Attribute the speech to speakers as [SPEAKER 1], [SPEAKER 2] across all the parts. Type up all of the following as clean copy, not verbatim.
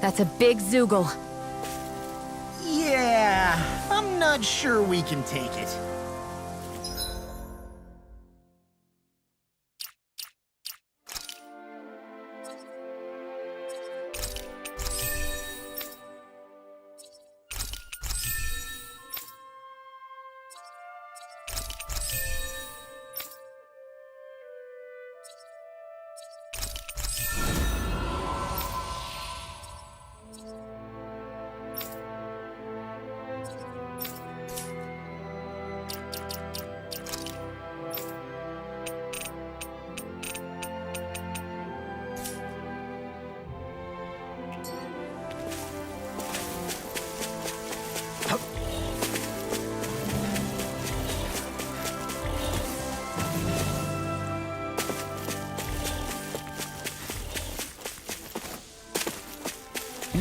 [SPEAKER 1] That's a big Zoogle.
[SPEAKER 2] Yeah, I'm not sure we can take it.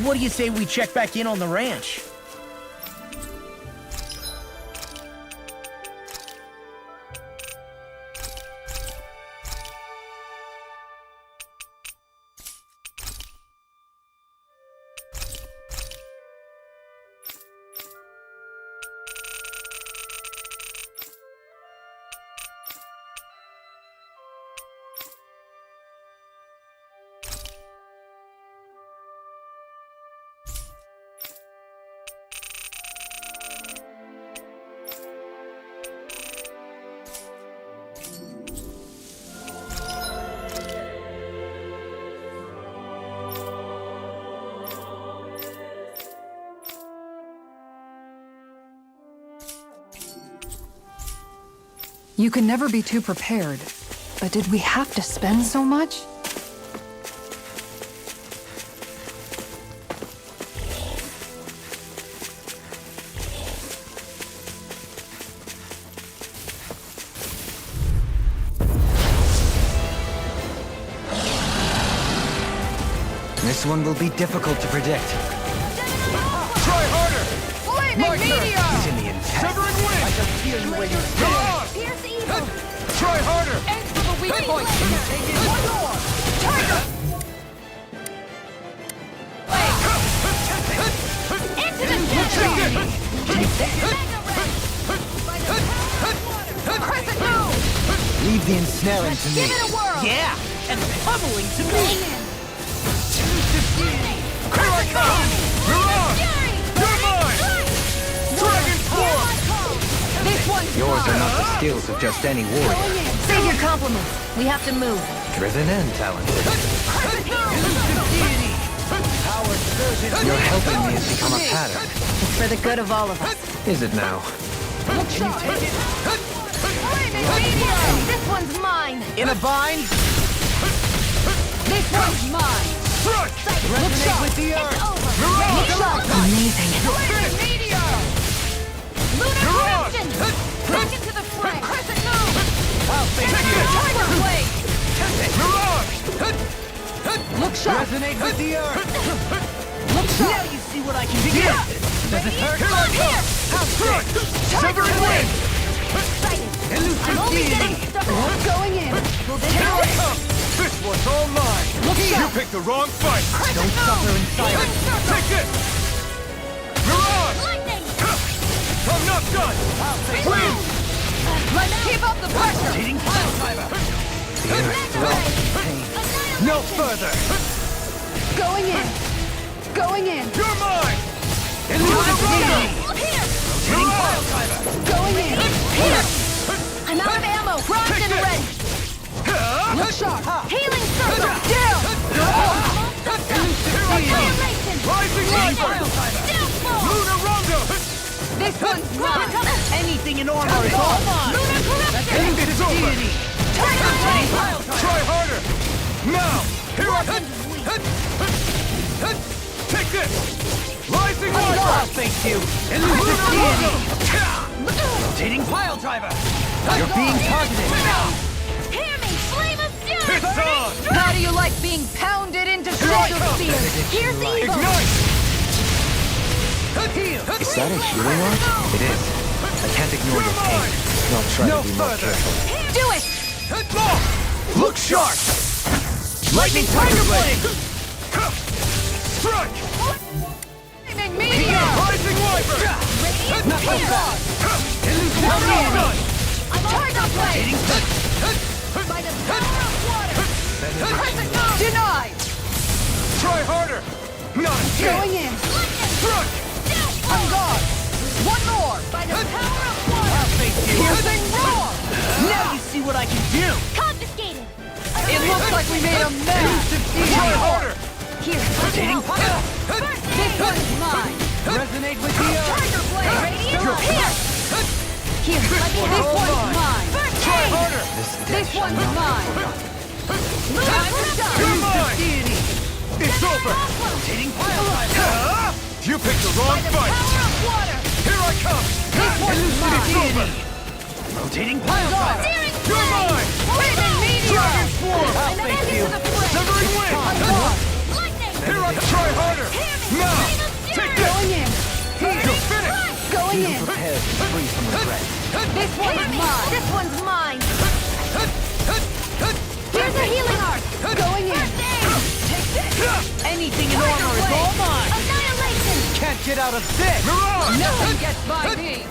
[SPEAKER 2] What do you say we check back in on the ranch?
[SPEAKER 3] You can never be too prepared. But did we have to spend so much?
[SPEAKER 4] This one will be difficult to predict.
[SPEAKER 2] Try harder!
[SPEAKER 3] Flaming meteor!
[SPEAKER 2] Severing wind! I can feel you when you stand!
[SPEAKER 1] Here's evil!
[SPEAKER 2] Try harder!
[SPEAKER 3] Aim for the weak point!
[SPEAKER 2] One more!
[SPEAKER 3] Tiger!
[SPEAKER 1] Into the shadow!
[SPEAKER 3] Crescent move!
[SPEAKER 4] Leave the ensnaring to me.
[SPEAKER 1] Give it a whirl!
[SPEAKER 2] Yeah! And pummeling to me!
[SPEAKER 1] Here I come!
[SPEAKER 2] You're on! You're mine! Dragon form!
[SPEAKER 3] This one's
[SPEAKER 4] Yours are
[SPEAKER 3] mine.
[SPEAKER 4] not the skills of just any warrior.
[SPEAKER 1] Save your compliments. We have to move.
[SPEAKER 4] Driven and talented.
[SPEAKER 2] Power surges!
[SPEAKER 4] Your helping me has become a pattern.
[SPEAKER 1] It's for the good of all of us.
[SPEAKER 4] Is it now?
[SPEAKER 2] Can you take it?
[SPEAKER 1] Flaming meteor! This one's mine!
[SPEAKER 2] In a bind?
[SPEAKER 3] This one's mine!
[SPEAKER 2] Strike! Resonate with the earth!
[SPEAKER 1] It's over!
[SPEAKER 2] Mirage!
[SPEAKER 3] Amazing.
[SPEAKER 1] Flaming meteor! Lunar
[SPEAKER 2] Mirage!
[SPEAKER 1] corruption! Back into the fray! Crescent move!
[SPEAKER 2] I'll fix you!
[SPEAKER 1] Tiger blade!
[SPEAKER 2] Mirage!
[SPEAKER 3] Look sharp!
[SPEAKER 2] Resonate with the earth!
[SPEAKER 3] Look
[SPEAKER 2] Now
[SPEAKER 3] sharp!
[SPEAKER 2] you see what I can do! Does it hurt?
[SPEAKER 1] Here I come!
[SPEAKER 2] Strike! Severing wind!
[SPEAKER 1] Excited!
[SPEAKER 2] Elusive
[SPEAKER 1] I'm only
[SPEAKER 2] deity!
[SPEAKER 1] getting started!
[SPEAKER 3] Going in!
[SPEAKER 2] Here I come! This one's all mine!
[SPEAKER 3] Look
[SPEAKER 2] You
[SPEAKER 3] sharp!
[SPEAKER 2] picked the wrong fight!
[SPEAKER 1] Don't
[SPEAKER 2] suffer in silence! Take this! Mirage!
[SPEAKER 1] Lightning!
[SPEAKER 2] I'm not done! I'll take win!
[SPEAKER 3] Let's keep up the pressure!
[SPEAKER 2] Cheating pile driver!
[SPEAKER 4] The earth throbs in pain.
[SPEAKER 2] No further!
[SPEAKER 3] Going in! Going in!
[SPEAKER 2] You're mine! Elusive deity!
[SPEAKER 1] Here!
[SPEAKER 2] Cheating pile driver!
[SPEAKER 3] Going in!
[SPEAKER 1] Here! I'm out of ammo! Primed
[SPEAKER 2] Take
[SPEAKER 1] and
[SPEAKER 2] this!
[SPEAKER 1] ready!
[SPEAKER 3] Look sharp!
[SPEAKER 1] Healing circle!
[SPEAKER 3] Down!
[SPEAKER 1] Annihilation!
[SPEAKER 2] Rising Reaper!
[SPEAKER 1] Downfall!
[SPEAKER 2] Lunar Rondo!
[SPEAKER 3] This one's mine!
[SPEAKER 2] Anything in armor is all mine!
[SPEAKER 1] Lunar corruption!
[SPEAKER 2] Elusive deity!
[SPEAKER 1] Tiger blade!
[SPEAKER 2] Try harder! Now! Here I come! Take this! Rising Reaper! I'll face you! Elusive deity! Rotating pile driver! You're being targeted!
[SPEAKER 1] Hear me! Flame of fury!
[SPEAKER 2] It's on!
[SPEAKER 3] How do you like being pounded into shadow sphere?
[SPEAKER 1] Here's evil!
[SPEAKER 2] Ignite! Heal!
[SPEAKER 4] Is that a healing art? It is. I can't ignore your pain. I'll try
[SPEAKER 2] No
[SPEAKER 4] to be more
[SPEAKER 2] further.
[SPEAKER 4] careful.
[SPEAKER 3] Do it!
[SPEAKER 2] Look sharp! Lightning Tiger Blade! Strike!
[SPEAKER 1] Flaming meteor!
[SPEAKER 2] Rising Wyvern!
[SPEAKER 1] Radiant pierce!
[SPEAKER 2] Elusive!
[SPEAKER 1] I'm Tiger Blade! By the power of water! Crescent Moon! Denied!
[SPEAKER 2] Try harder! Not a chance!
[SPEAKER 1] Going in!
[SPEAKER 2] Strike!
[SPEAKER 1] On guard! One more! By the power of water!
[SPEAKER 2] I'll face you!
[SPEAKER 1] Piercing roar!
[SPEAKER 2] Now you see what I can do!
[SPEAKER 1] Confiscated!
[SPEAKER 3] It looks like we made a mess.
[SPEAKER 2] Elusive Try harder!
[SPEAKER 1] Here,
[SPEAKER 2] Rotating pile!
[SPEAKER 1] this one's mine!
[SPEAKER 2] Resonate with the
[SPEAKER 1] Tiger Blade! Radiant pierce! Here, this one's mine!
[SPEAKER 2] Try harder!
[SPEAKER 1] This one's mine! Time to shine!
[SPEAKER 2] You're mine! It's over! Rotating pile driver! You picked the wrong
[SPEAKER 1] By the
[SPEAKER 2] fight!
[SPEAKER 1] power of water!
[SPEAKER 2] Here I come! Elusive it's over! Rotating pile driver!
[SPEAKER 1] Searing
[SPEAKER 2] You're
[SPEAKER 1] flame!
[SPEAKER 2] mine!
[SPEAKER 1] Flaming meteor!
[SPEAKER 2] Dragon Swarm!
[SPEAKER 1] I'll
[SPEAKER 2] face you!
[SPEAKER 1] To the fray.
[SPEAKER 2] Severing wind!
[SPEAKER 1] Lightning!
[SPEAKER 2] Here I try harder! Now! Take this!
[SPEAKER 1] Going in!
[SPEAKER 2] You're finished!
[SPEAKER 1] Going in!
[SPEAKER 4] Prepared to free from regret.
[SPEAKER 1] This one's mine! This one's mine! Here's a healing art! Going in! Take this!
[SPEAKER 2] Anything in armor is all mine!
[SPEAKER 1] Annihilation!
[SPEAKER 2] Can't get out of this! Mirage!
[SPEAKER 1] Nothing gets by me!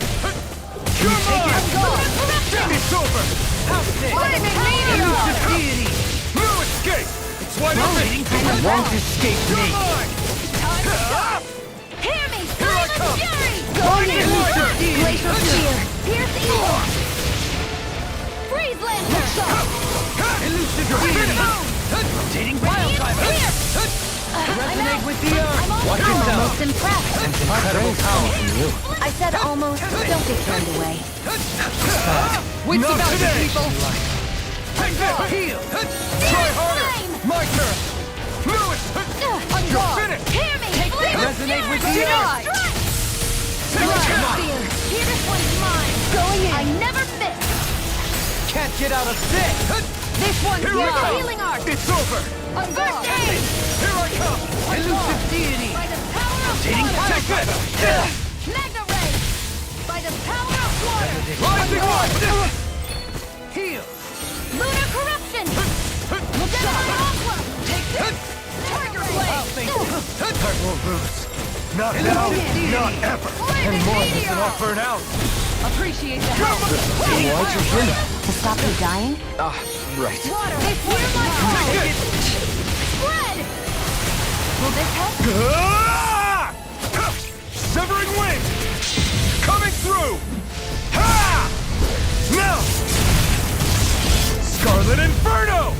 [SPEAKER 2] You're mine!
[SPEAKER 1] Corruption!
[SPEAKER 2] It's over! How's this?
[SPEAKER 1] Flaming meteor!
[SPEAKER 2] Elusive deity! No escape! It's wide open!
[SPEAKER 4] You won't escape
[SPEAKER 2] You're
[SPEAKER 4] me.
[SPEAKER 2] mine!
[SPEAKER 1] Hear me!
[SPEAKER 2] Here I
[SPEAKER 1] Flame of
[SPEAKER 2] come!
[SPEAKER 1] fury!
[SPEAKER 2] Going in! Elusive deity!
[SPEAKER 1] Glacial spear! Pierce the evil! Freeze lantern!
[SPEAKER 2] Elusive deity! Rotating pile driver! Resonate with the earth! Watch yourself!
[SPEAKER 1] Almost impressed!
[SPEAKER 4] Sense incredible power from you.
[SPEAKER 1] I said almost. Don't get carried away.
[SPEAKER 3] Wits
[SPEAKER 2] Not
[SPEAKER 3] about you,
[SPEAKER 2] today.
[SPEAKER 3] people.
[SPEAKER 2] Take this! Heal! Try harder!
[SPEAKER 1] Flame!
[SPEAKER 2] My turn! Lewis! You're finished!
[SPEAKER 1] Hear me! Flame of
[SPEAKER 2] Resonate
[SPEAKER 1] fury!
[SPEAKER 2] with the
[SPEAKER 1] Denied!
[SPEAKER 2] Take
[SPEAKER 1] Glacial
[SPEAKER 2] it!
[SPEAKER 1] spear! Here, this one's mine! Going in! I never miss!
[SPEAKER 2] Can't get out of this!
[SPEAKER 1] This one's
[SPEAKER 2] Here I
[SPEAKER 1] mine!
[SPEAKER 2] go!
[SPEAKER 1] Healing art!
[SPEAKER 2] It's over!
[SPEAKER 1] On guard!
[SPEAKER 2] Here I come! Elusive deity!
[SPEAKER 1] By the power of
[SPEAKER 2] Rotating
[SPEAKER 1] water!
[SPEAKER 2] take this!
[SPEAKER 1] Magna ray! By the power of water!
[SPEAKER 2] Rising one! Heal!
[SPEAKER 1] Lunar corruption! General Aqua! Take this! Tiger blade!
[SPEAKER 2] I won't lose. Not now, not ever.
[SPEAKER 1] Flaming
[SPEAKER 2] And more than
[SPEAKER 1] meteor!
[SPEAKER 2] an offer an ounce.
[SPEAKER 3] Appreciate the help.
[SPEAKER 4] Why'd you win?
[SPEAKER 1] To stop you dying?
[SPEAKER 4] Ah, right.
[SPEAKER 1] Water! This one's mine!
[SPEAKER 2] Take it!
[SPEAKER 1] Spread! Will this help?
[SPEAKER 2] Ah! Severing wind! Coming through! Ha! Now! Scarlet Inferno!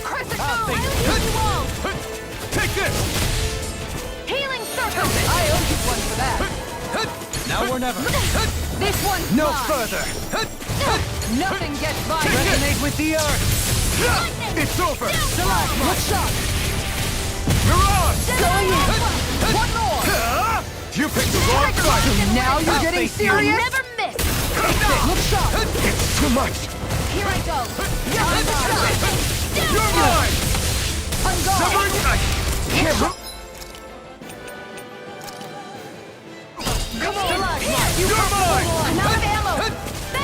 [SPEAKER 1] Crescent Moon! I'll heal you all!
[SPEAKER 2] Take this!
[SPEAKER 1] Healing circle!
[SPEAKER 3] I owe you one for that.
[SPEAKER 2] Now or never.
[SPEAKER 1] This one's
[SPEAKER 2] No
[SPEAKER 1] mine!
[SPEAKER 2] further!
[SPEAKER 3] Nothing gets by me.
[SPEAKER 2] Resonate with the earth! It's over!
[SPEAKER 3] Good shot.
[SPEAKER 2] Mirage!
[SPEAKER 1] Going in!
[SPEAKER 3] One more.
[SPEAKER 2] Ah! You picked the wrong fight!
[SPEAKER 3] Now you're
[SPEAKER 2] I'll
[SPEAKER 3] getting
[SPEAKER 2] face you.
[SPEAKER 3] serious.
[SPEAKER 1] Never miss!
[SPEAKER 3] Good shot.
[SPEAKER 2] It's too much!
[SPEAKER 1] Here I go!
[SPEAKER 2] You're mine!
[SPEAKER 3] On guard.
[SPEAKER 2] Severing I can't...
[SPEAKER 1] Come on!
[SPEAKER 2] You're mine!
[SPEAKER 1] I'm out of ammo!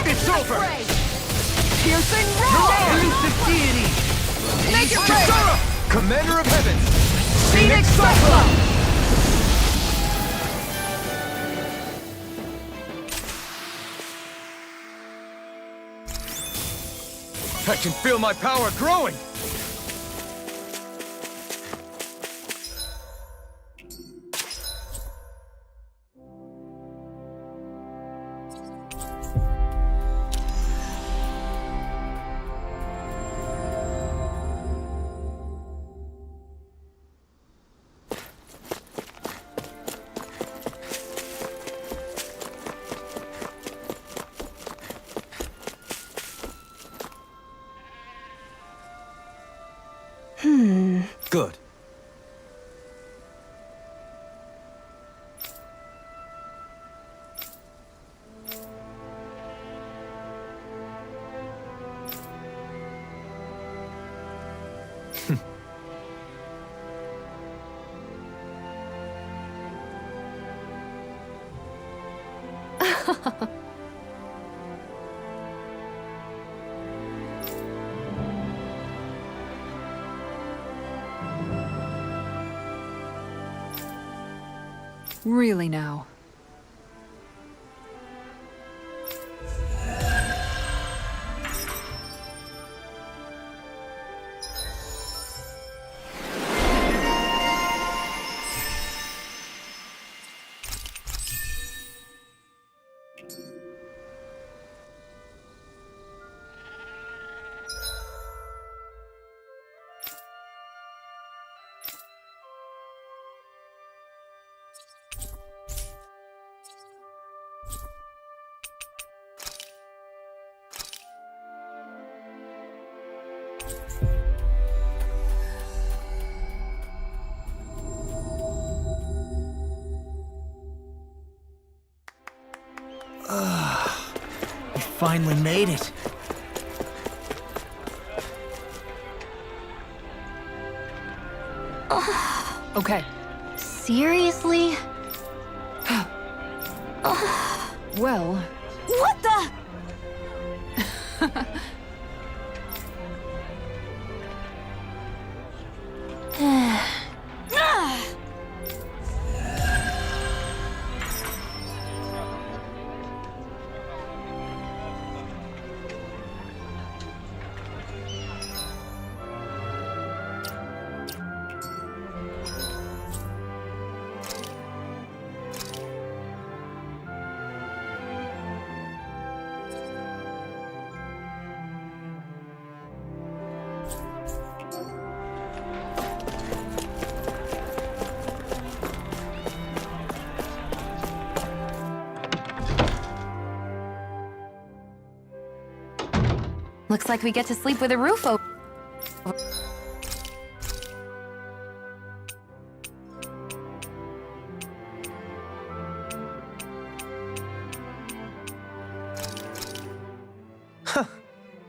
[SPEAKER 2] It's over!
[SPEAKER 3] Piercing roar.
[SPEAKER 2] Elusive deity!
[SPEAKER 3] Make it pay.
[SPEAKER 2] Sarah! Commander of Heaven!
[SPEAKER 3] Phoenix Cyclone.
[SPEAKER 2] I can feel my power growing! Good.
[SPEAKER 3] Really now.
[SPEAKER 2] We finally made it.
[SPEAKER 3] Okay.
[SPEAKER 1] Seriously?
[SPEAKER 3] Well,
[SPEAKER 1] What the? Looks like we get to sleep with a roof open.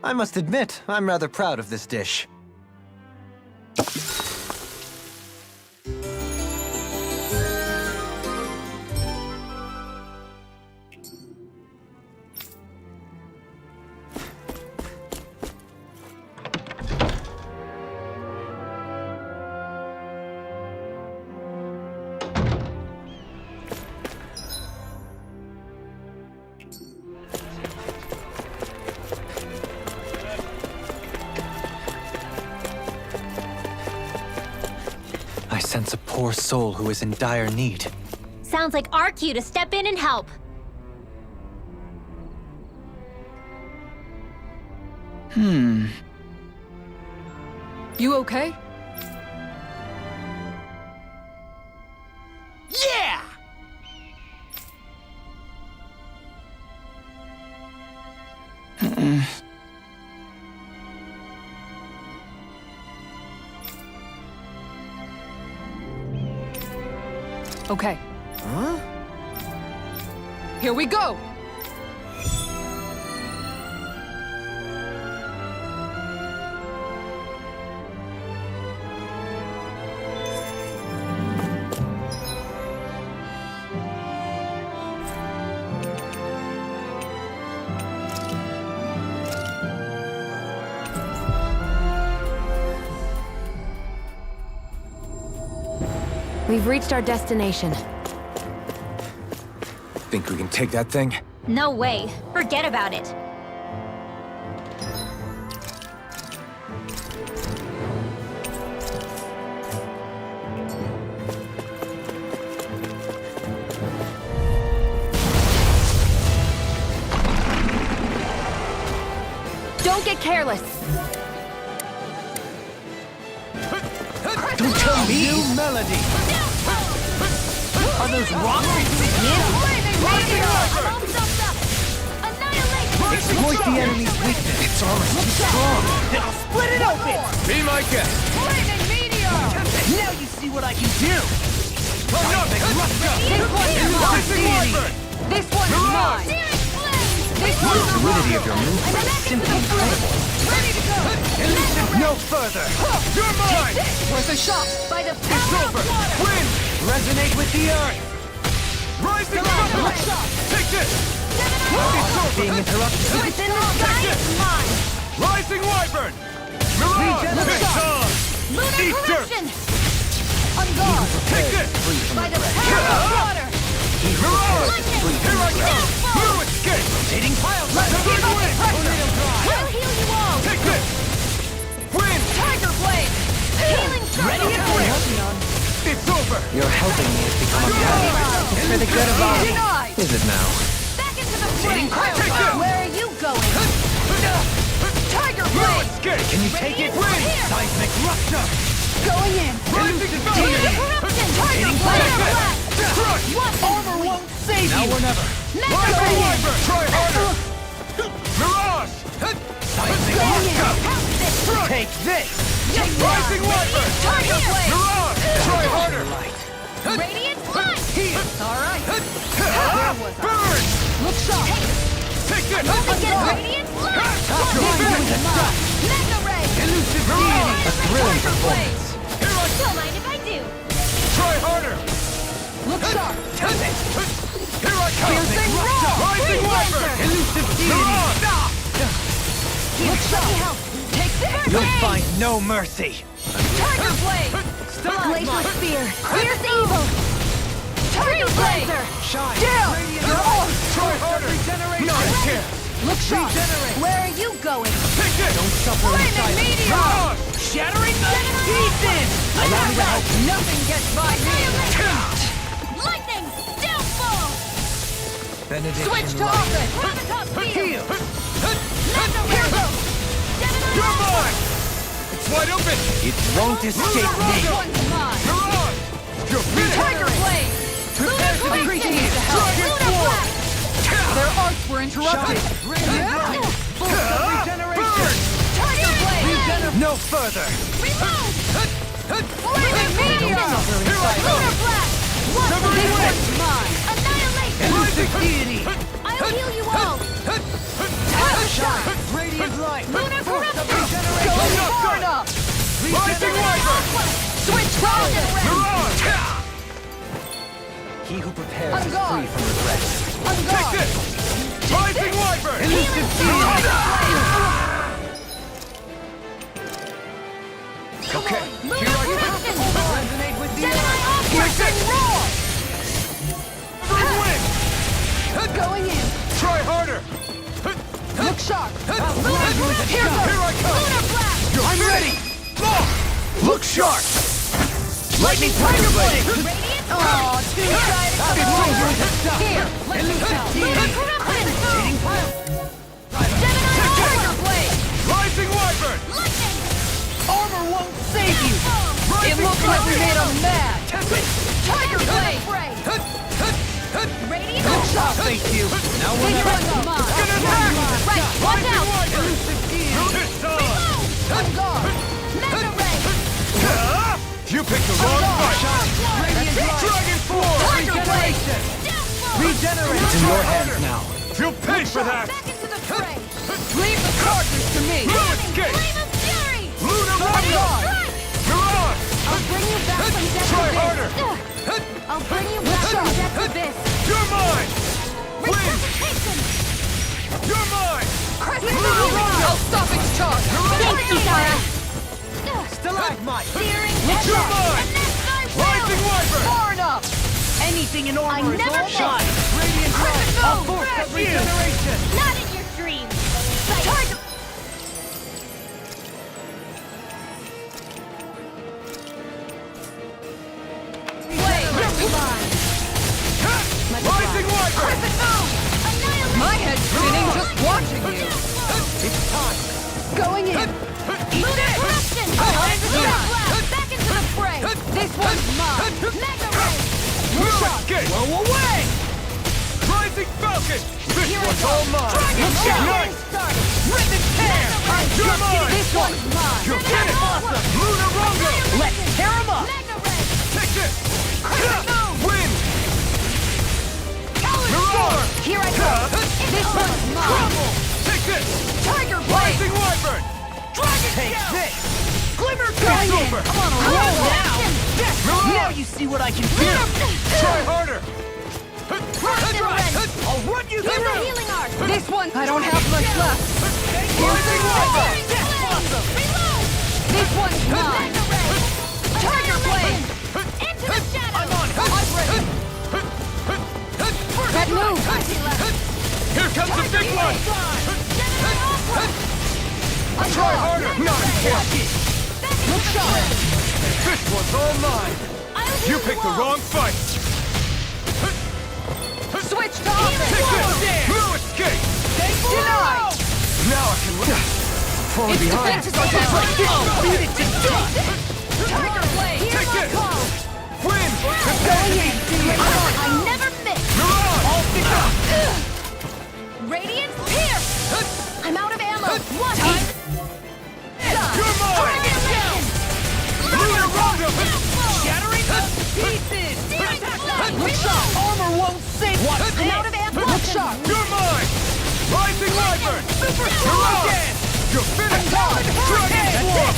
[SPEAKER 4] I must admit, I'm rather proud of this dish. I sense a poor soul who is in dire need.
[SPEAKER 1] Sounds like our cue to step in and help.
[SPEAKER 3] you okay?
[SPEAKER 2] Yeah!
[SPEAKER 3] Okay.
[SPEAKER 2] Huh?
[SPEAKER 3] Here we go!
[SPEAKER 1] We've reached our destination.
[SPEAKER 4] Think we can take that thing?
[SPEAKER 1] No way. Forget about it. Don't get careless.
[SPEAKER 2] Don't tell me! New melody! Are those rocks we do again? Exploit the enemy's weakness. Its armor's too strong. Then I'll split it open! Be my guest! Now you see what I can do! Let's go!
[SPEAKER 3] This one is mine! This
[SPEAKER 4] The
[SPEAKER 3] one is
[SPEAKER 4] fluidity of your movement is simply incredible.
[SPEAKER 3] ready to go!
[SPEAKER 2] No further! You're mine!
[SPEAKER 3] Worth a shot! By the
[SPEAKER 2] It's
[SPEAKER 3] power
[SPEAKER 2] over!
[SPEAKER 3] of water!
[SPEAKER 2] Win! Resonate with the earth! Rising Ragnarok! Take this! It's over!
[SPEAKER 4] Being interrupted.
[SPEAKER 1] What's in the sky is mine!
[SPEAKER 2] Rising Wyvern! Mirage!
[SPEAKER 3] Regeneration.
[SPEAKER 2] It's on!
[SPEAKER 1] Lunar
[SPEAKER 2] Eat dirt!
[SPEAKER 1] corruption!
[SPEAKER 3] I'm
[SPEAKER 1] guard!
[SPEAKER 2] Take this!
[SPEAKER 1] By the power of water!
[SPEAKER 2] Mirage! Here I come! No escape!
[SPEAKER 4] Rotating pile
[SPEAKER 1] Let's
[SPEAKER 4] driver.
[SPEAKER 1] keep up the pressure!
[SPEAKER 4] Tornado drive.
[SPEAKER 1] We'll heal you all!
[SPEAKER 2] Take this! Win!
[SPEAKER 1] Tiger blade! Healing circle!
[SPEAKER 4] Ready and ready.
[SPEAKER 2] It's over!
[SPEAKER 4] You're helping me become a god. It's for the good of all.
[SPEAKER 1] Denied!
[SPEAKER 4] Is it now?
[SPEAKER 1] Back into the fray!
[SPEAKER 2] Take this!
[SPEAKER 1] Where are you going? Tiger
[SPEAKER 2] No
[SPEAKER 1] blade!
[SPEAKER 2] escape!
[SPEAKER 4] Can you take it?
[SPEAKER 2] Win!
[SPEAKER 1] Here!
[SPEAKER 4] Seismic rupture.
[SPEAKER 1] Going in!
[SPEAKER 2] Rising
[SPEAKER 1] Tiger
[SPEAKER 2] Falcon!
[SPEAKER 1] blade! Blast!
[SPEAKER 2] Crush!
[SPEAKER 1] What?
[SPEAKER 4] Armor won't save
[SPEAKER 2] Now
[SPEAKER 4] you.
[SPEAKER 2] or never!
[SPEAKER 1] Mega
[SPEAKER 2] Rising
[SPEAKER 1] blade!
[SPEAKER 2] Wyvern! Try harder! Mirage!
[SPEAKER 4] Seismic
[SPEAKER 1] Going in!
[SPEAKER 4] rupture.
[SPEAKER 1] Pounce this!
[SPEAKER 4] Take this.
[SPEAKER 2] Rising Wyvern!
[SPEAKER 1] Tiger blade!
[SPEAKER 2] Mirage! Try harder!
[SPEAKER 1] Radiant flight! All right.
[SPEAKER 2] Burn!
[SPEAKER 1] Look sharp.
[SPEAKER 2] Take this!
[SPEAKER 1] Again, radiant flight! Mega ray!
[SPEAKER 2] Elusive deity!
[SPEAKER 4] A thrilling
[SPEAKER 1] Tiger blade!
[SPEAKER 4] performance.
[SPEAKER 2] Here I go!
[SPEAKER 1] Don't mind if I do.
[SPEAKER 2] Try harder!
[SPEAKER 1] Look sharp.
[SPEAKER 2] Here I come!
[SPEAKER 1] Piercing roar!
[SPEAKER 2] Rising Wyvern!
[SPEAKER 4] Elusive deity.
[SPEAKER 2] Mirage!
[SPEAKER 1] Look sharp. Take this!
[SPEAKER 4] You'll find no mercy.
[SPEAKER 1] Tiger blade! Glacial spear! Fierce evil! Tiger blade!
[SPEAKER 4] Shine.
[SPEAKER 1] Down! You're on!
[SPEAKER 2] Try harder! Not a chance!
[SPEAKER 1] Look sharp! Where are you going?
[SPEAKER 2] Take this!
[SPEAKER 4] Don't suffer in
[SPEAKER 1] Flaming
[SPEAKER 4] silence.
[SPEAKER 1] meteor!
[SPEAKER 2] Mirage!
[SPEAKER 4] Shattering the pieces.
[SPEAKER 1] Allow me to help! Nothing gets by me!
[SPEAKER 2] Annihilation!
[SPEAKER 1] Lightning! Downfall!
[SPEAKER 4] Benediction
[SPEAKER 1] Switch to
[SPEAKER 4] light.
[SPEAKER 1] offense! Gravitas field!
[SPEAKER 2] Heal!
[SPEAKER 1] Here goes!
[SPEAKER 2] You're mine! It's wide open!
[SPEAKER 4] It won't escape
[SPEAKER 1] This
[SPEAKER 4] me.
[SPEAKER 1] one's mine!
[SPEAKER 2] Mirage! You're finished!
[SPEAKER 1] Tiger blade!
[SPEAKER 2] Prepare to be
[SPEAKER 1] Lunar
[SPEAKER 2] eaten!
[SPEAKER 1] blast!
[SPEAKER 2] Dragon
[SPEAKER 1] Lunar
[SPEAKER 2] form!
[SPEAKER 1] blast!
[SPEAKER 3] Their arts were interrupted.
[SPEAKER 2] Burn!
[SPEAKER 1] Tiger blade!
[SPEAKER 4] No further.
[SPEAKER 1] Reload! Flaming meteor!
[SPEAKER 2] Here I go!
[SPEAKER 1] Lunar blast! What?
[SPEAKER 2] Never
[SPEAKER 1] This
[SPEAKER 2] win!
[SPEAKER 1] one's mine! Annihilation!
[SPEAKER 2] Rising deity!
[SPEAKER 1] I'll heal you all! Tiger shot!
[SPEAKER 4] Radiant light.
[SPEAKER 1] Lunar corruption!
[SPEAKER 2] Going up,
[SPEAKER 1] Far
[SPEAKER 2] son!
[SPEAKER 1] enough!
[SPEAKER 2] Rising Wyvern!
[SPEAKER 1] Switch round and red!
[SPEAKER 2] Mirage!
[SPEAKER 4] He who prepares
[SPEAKER 1] On
[SPEAKER 4] is
[SPEAKER 1] guard.
[SPEAKER 4] free from regret.
[SPEAKER 1] On
[SPEAKER 2] Take
[SPEAKER 1] guard!
[SPEAKER 2] this! Rising Wyvern!
[SPEAKER 1] Healing
[SPEAKER 2] Okay,
[SPEAKER 1] Lunar
[SPEAKER 2] here I
[SPEAKER 1] corruption!
[SPEAKER 4] Resonate with the
[SPEAKER 1] Gemini
[SPEAKER 4] earth.
[SPEAKER 1] offensive roar!
[SPEAKER 2] come! Win!
[SPEAKER 1] Going in!
[SPEAKER 2] Try harder!
[SPEAKER 1] Look sharp!
[SPEAKER 2] Lunar
[SPEAKER 1] Here goes!
[SPEAKER 2] Here I come!
[SPEAKER 1] Lunar blast!
[SPEAKER 2] I'm ready! Look sharp!
[SPEAKER 4] Lightning tiger blade.
[SPEAKER 1] Radiant! Oh, two-sided! Here! Let me help! Lunar corruption! Gemini tiger blade!
[SPEAKER 2] Rising Wyvern!
[SPEAKER 1] Lightning!
[SPEAKER 3] Armor won't save you.
[SPEAKER 1] Downfall!
[SPEAKER 3] It looks like we made them mad.
[SPEAKER 1] Tiger blade! Radiant!
[SPEAKER 3] Good shot, face you.
[SPEAKER 1] Now we're mine! Right, watch out! On guard! Mega ray!
[SPEAKER 2] You picked the wrong fight! Dragon form!
[SPEAKER 1] Tiger blade! Downfall!
[SPEAKER 4] Regenerate. It's in your hands now.
[SPEAKER 2] You'll pay for that!
[SPEAKER 1] Back into the fray!
[SPEAKER 3] Leave the cartridge to me.
[SPEAKER 2] No
[SPEAKER 1] Flame
[SPEAKER 2] escape!
[SPEAKER 1] of fury!
[SPEAKER 2] Lunar
[SPEAKER 1] On
[SPEAKER 2] Ragnarok!
[SPEAKER 1] guard!
[SPEAKER 2] Mirage!
[SPEAKER 1] I'll bring you back from death
[SPEAKER 2] Try
[SPEAKER 1] abyss!
[SPEAKER 2] harder!
[SPEAKER 1] I'll bring you back from death abyss!
[SPEAKER 2] You're mine! Win!
[SPEAKER 1] Resuscitation!
[SPEAKER 2] You're mine!
[SPEAKER 3] I'll stop its charge.
[SPEAKER 1] Thank you, Sarah!
[SPEAKER 4] Stalagmite.
[SPEAKER 1] Searing
[SPEAKER 2] You're
[SPEAKER 1] headlock!
[SPEAKER 2] mine!
[SPEAKER 1] And that's my
[SPEAKER 2] Rising
[SPEAKER 1] will!
[SPEAKER 2] Wyvern!
[SPEAKER 3] Far enough.
[SPEAKER 4] Anything in
[SPEAKER 1] I
[SPEAKER 4] armor is
[SPEAKER 1] never
[SPEAKER 4] all
[SPEAKER 1] miss.
[SPEAKER 4] mine. Radiant light.
[SPEAKER 1] Critical!
[SPEAKER 4] A force of
[SPEAKER 1] Crash you.
[SPEAKER 4] regeneration.
[SPEAKER 1] Not in your dreams! Tiger!
[SPEAKER 2] Rising Wyvern!
[SPEAKER 1] Annihilate!
[SPEAKER 3] My head's spinning just watching you.
[SPEAKER 4] It's time.
[SPEAKER 3] Going in.
[SPEAKER 1] Lunar corruption! Lunar blast! Back into the fray! This one's mine! Mega ray!
[SPEAKER 2] No escape!
[SPEAKER 4] Blow away.
[SPEAKER 2] Rising Falcon! This
[SPEAKER 1] Here I
[SPEAKER 2] one's
[SPEAKER 1] go.
[SPEAKER 2] all mine!
[SPEAKER 1] Dragon
[SPEAKER 2] Ignite!
[SPEAKER 1] started!
[SPEAKER 2] Rip and tear! You're mine!
[SPEAKER 1] This one's mine!
[SPEAKER 2] You're finished! Lunar Ragnarok!
[SPEAKER 4] Let's tear him up.
[SPEAKER 1] Mega ray!
[SPEAKER 2] Take this!
[SPEAKER 1] Critical!
[SPEAKER 2] Win! Mirage!
[SPEAKER 1] Here I go! This one's mine!
[SPEAKER 2] Crumble! Take this!
[SPEAKER 1] Tiger blade!
[SPEAKER 2] Rising Wyvern! Dragon
[SPEAKER 4] Take
[SPEAKER 2] Tail!
[SPEAKER 4] this.
[SPEAKER 2] Glimmer
[SPEAKER 1] Going
[SPEAKER 2] It's
[SPEAKER 1] in.
[SPEAKER 2] over!
[SPEAKER 4] I'm on a
[SPEAKER 1] Lunar
[SPEAKER 4] roll now.
[SPEAKER 1] corruption!
[SPEAKER 2] Mirage!
[SPEAKER 4] Now you see what I can do.
[SPEAKER 2] Here! Try harder!
[SPEAKER 1] Frost and red!
[SPEAKER 4] I'll run you
[SPEAKER 1] Here's a
[SPEAKER 4] through.
[SPEAKER 1] healing art!
[SPEAKER 3] This one. I don't have much left.
[SPEAKER 2] Rising Wyvern!
[SPEAKER 1] Reload! This one's mine! Mega ray! Tiger blade! Bad move!
[SPEAKER 2] Here comes the big one! Try harder! Not important!
[SPEAKER 1] Look sharp!
[SPEAKER 2] This one's all mine! You picked the wrong fight!
[SPEAKER 1] Switch to offense!
[SPEAKER 2] Take this! No escape!
[SPEAKER 1] Denied!
[SPEAKER 2] Now I can look! Falling
[SPEAKER 1] It's
[SPEAKER 2] behind!
[SPEAKER 1] defensive attack!
[SPEAKER 2] Beat it to dust!
[SPEAKER 1] Tiger Blade!
[SPEAKER 2] Take this! Win!
[SPEAKER 1] I never miss!
[SPEAKER 2] Mirage!
[SPEAKER 1] Radiance Pierce! I'm out of ammo! One!
[SPEAKER 2] You're mine! Lunar Rondo!
[SPEAKER 1] Shattering to pieces!
[SPEAKER 2] Armor won't save one!
[SPEAKER 1] I'm out of ammo! Look sharp!
[SPEAKER 2] You're mine! Rising Wyvern! Mirage! You're finished! Dragon Swarm!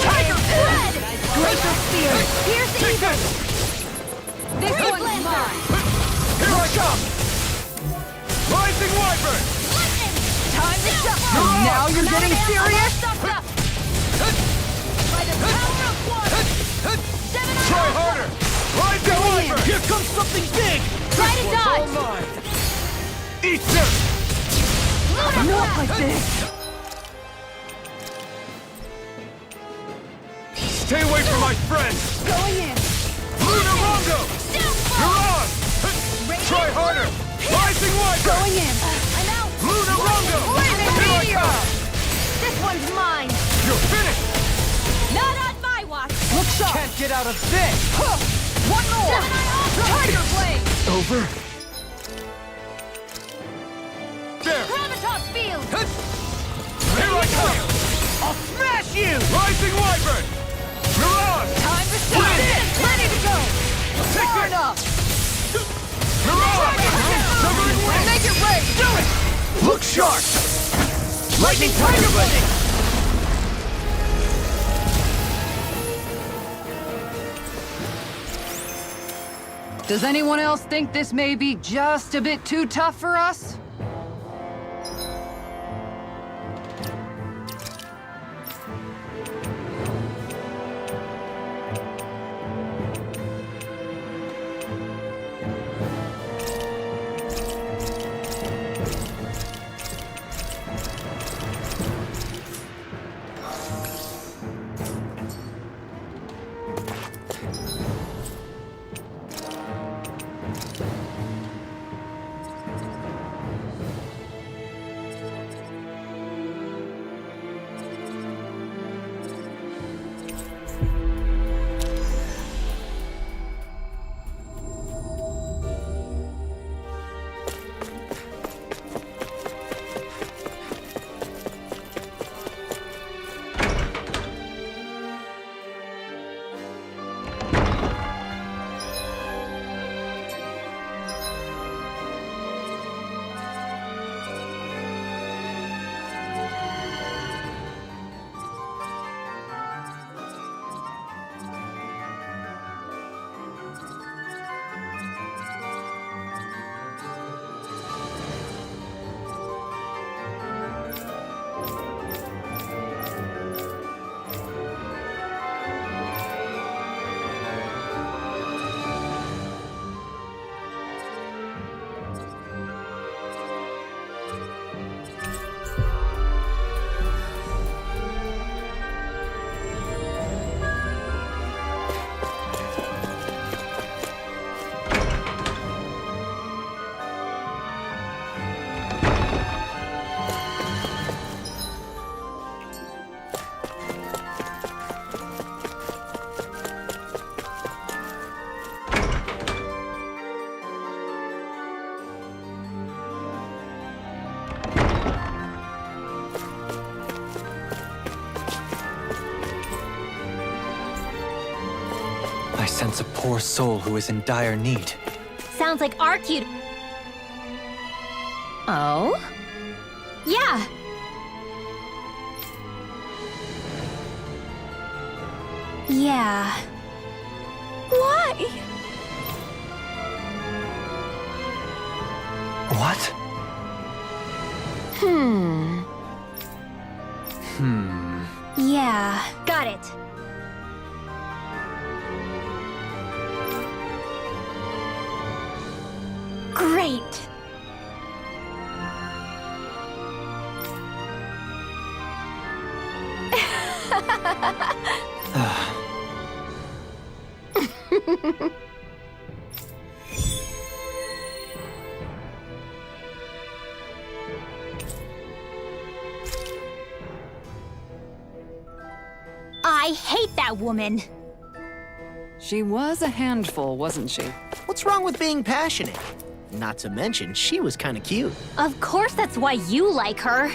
[SPEAKER 1] Tiger Blood! Glacial Spear! Pierce
[SPEAKER 2] Take
[SPEAKER 1] Evil!
[SPEAKER 2] this!
[SPEAKER 1] This one's mine!
[SPEAKER 2] Here I come! Rising Wyvern!
[SPEAKER 1] Time to shut
[SPEAKER 2] Now
[SPEAKER 1] you're getting serious? By the power of water!
[SPEAKER 2] Try harder! Rising Wyvern! Here comes something big!
[SPEAKER 1] Try to
[SPEAKER 2] This one's all
[SPEAKER 1] dodge!
[SPEAKER 2] mine! Eat this!
[SPEAKER 1] Not like this!
[SPEAKER 2] Stay away from my friends!
[SPEAKER 1] Going in!
[SPEAKER 2] Lunar Rondo! Mirage! Try harder! Rising Wyvern!
[SPEAKER 1] Going in! I'm out!
[SPEAKER 2] Lunar Rondo!
[SPEAKER 1] Flaming
[SPEAKER 2] Here I
[SPEAKER 1] meteor!
[SPEAKER 2] come!
[SPEAKER 1] This one's mine!
[SPEAKER 2] You're finished!
[SPEAKER 1] Not on my watch!
[SPEAKER 2] Look sharp! Can't get out of this!
[SPEAKER 1] One more! Tiger Blade!
[SPEAKER 2] Over? There!
[SPEAKER 1] Gravitas Field!
[SPEAKER 2] Here I come!
[SPEAKER 1] I'll smash you!
[SPEAKER 2] Rising Wyvern! Mirage!
[SPEAKER 1] Time to start! Ready to go!
[SPEAKER 2] Take
[SPEAKER 1] Far
[SPEAKER 2] this!
[SPEAKER 1] enough!
[SPEAKER 2] Mirage! Severing Wind!
[SPEAKER 1] Make it rain!
[SPEAKER 2] Do it! Look sharp! Lightning Tiger Blade!
[SPEAKER 3] Does anyone else think this may be just a bit too tough for us?
[SPEAKER 4] I sense a poor soul who is in dire need.
[SPEAKER 5] Sounds like our cute. Oh? Yeah. Yeah. Why?
[SPEAKER 4] What?
[SPEAKER 5] Yeah. Got it. Great. I hate that woman.
[SPEAKER 3] She was a handful, wasn't she?
[SPEAKER 2] What's wrong with being passionate? Not to mention, she was kind of cute.
[SPEAKER 5] Of course that's why you like her.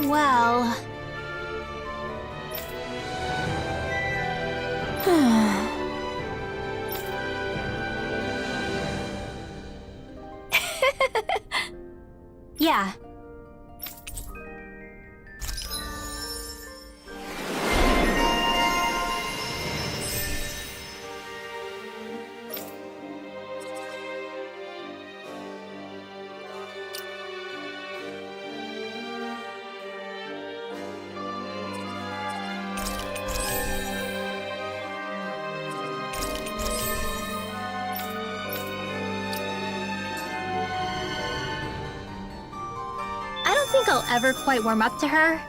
[SPEAKER 5] Well... yeah. I don't think I'll ever quite warm up to her,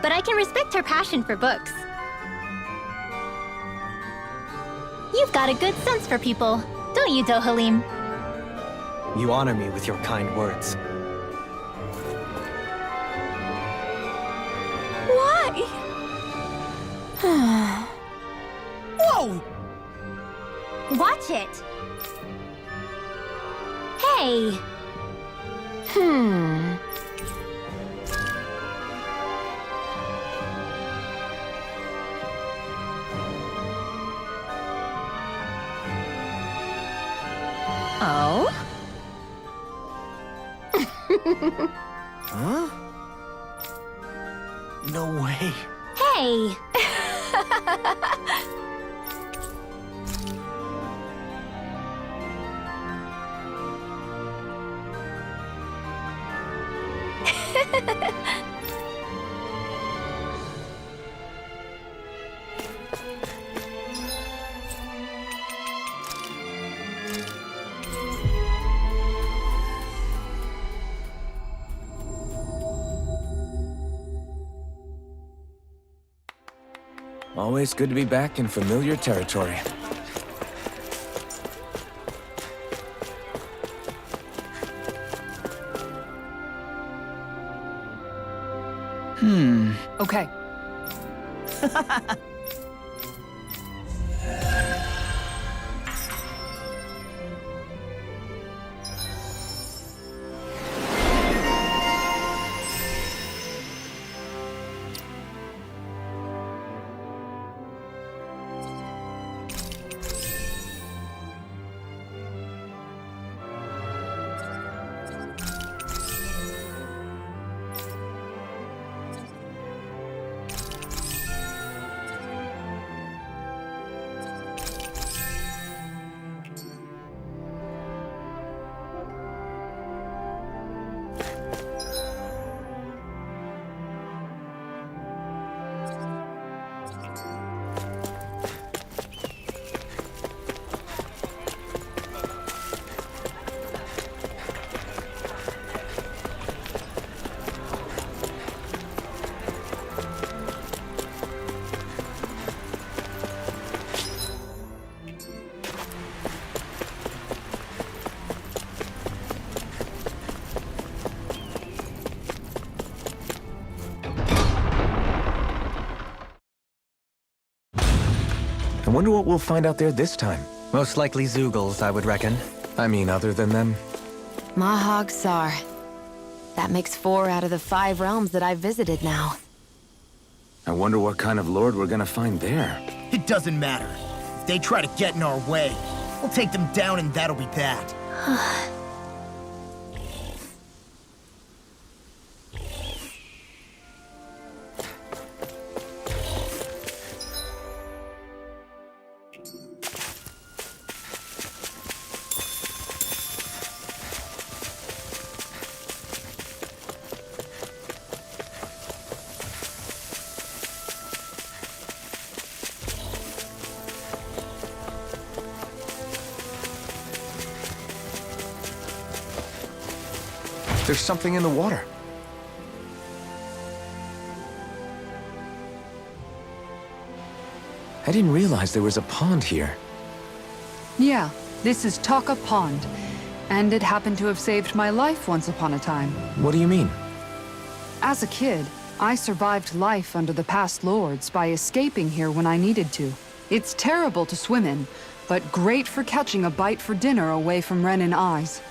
[SPEAKER 5] but I can respect her passion for books. You've got a good sense for people, don't you, Dohalim?
[SPEAKER 4] You honor me with your kind words.
[SPEAKER 5] Why?
[SPEAKER 2] Whoa!
[SPEAKER 5] Watch it. Hey. Oh?
[SPEAKER 2] Huh? No way.
[SPEAKER 5] Hey.
[SPEAKER 6] Always good to be back in familiar territory.
[SPEAKER 3] Okay.
[SPEAKER 6] I wonder what we'll find out there this time.
[SPEAKER 4] Most likely Zoogles, I would reckon.
[SPEAKER 6] I mean, other than them.
[SPEAKER 7] Mahag Sar. That makes 4 out of the 5 realms that I've visited now.
[SPEAKER 6] I wonder what kind of lord we're gonna find there.
[SPEAKER 2] It doesn't matter. If they try to get in our way, we'll take them down and that'll be that.
[SPEAKER 4] there's something in the water. I didn't realize there was a pond here.
[SPEAKER 3] Yeah, this is Taka Pond. And it happened to have saved my life once upon a time.
[SPEAKER 4] What do you mean?
[SPEAKER 3] As a kid, I survived life under the past lords by escaping here when I needed to. It's terrible to swim in, but great for catching a bite for dinner away from Rinne and eyes.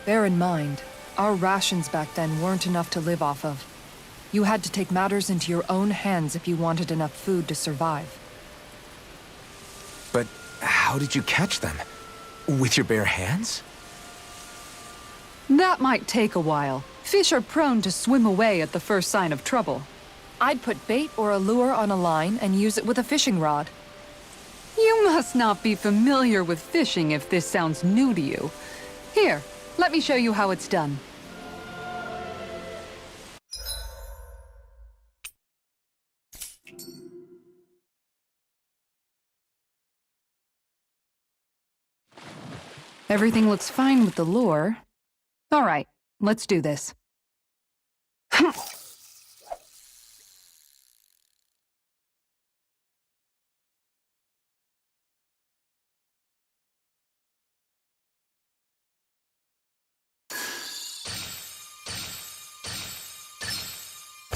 [SPEAKER 8] Bear in mind, our rations back then weren't enough to live off of. You had to take matters into your own hands if you wanted enough food to survive.
[SPEAKER 4] But how did you catch them? With your bare hands?
[SPEAKER 3] That might take a while. Fish are prone to swim away at the first sign of trouble.
[SPEAKER 8] I'd put bait or a lure on a line and use it with a fishing rod.
[SPEAKER 3] You must not be familiar with fishing if this sounds new to you. Here, let me show you how it's done. Everything looks fine with the lure. All right, let's do this.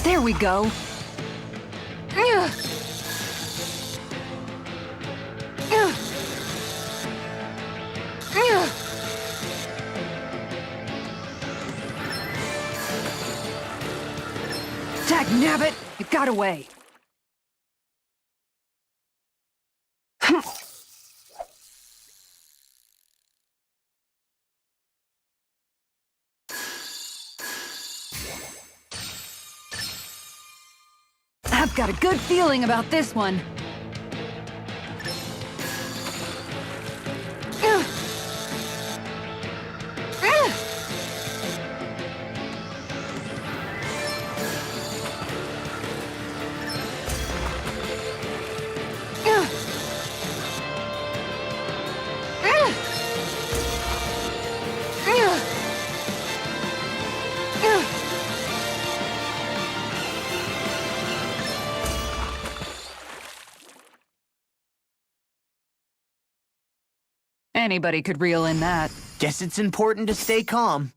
[SPEAKER 3] There we go. Dagnabbit! It got away. I've got a good feeling about this one. Anybody could reel in that.
[SPEAKER 2] Guess it's important to stay calm.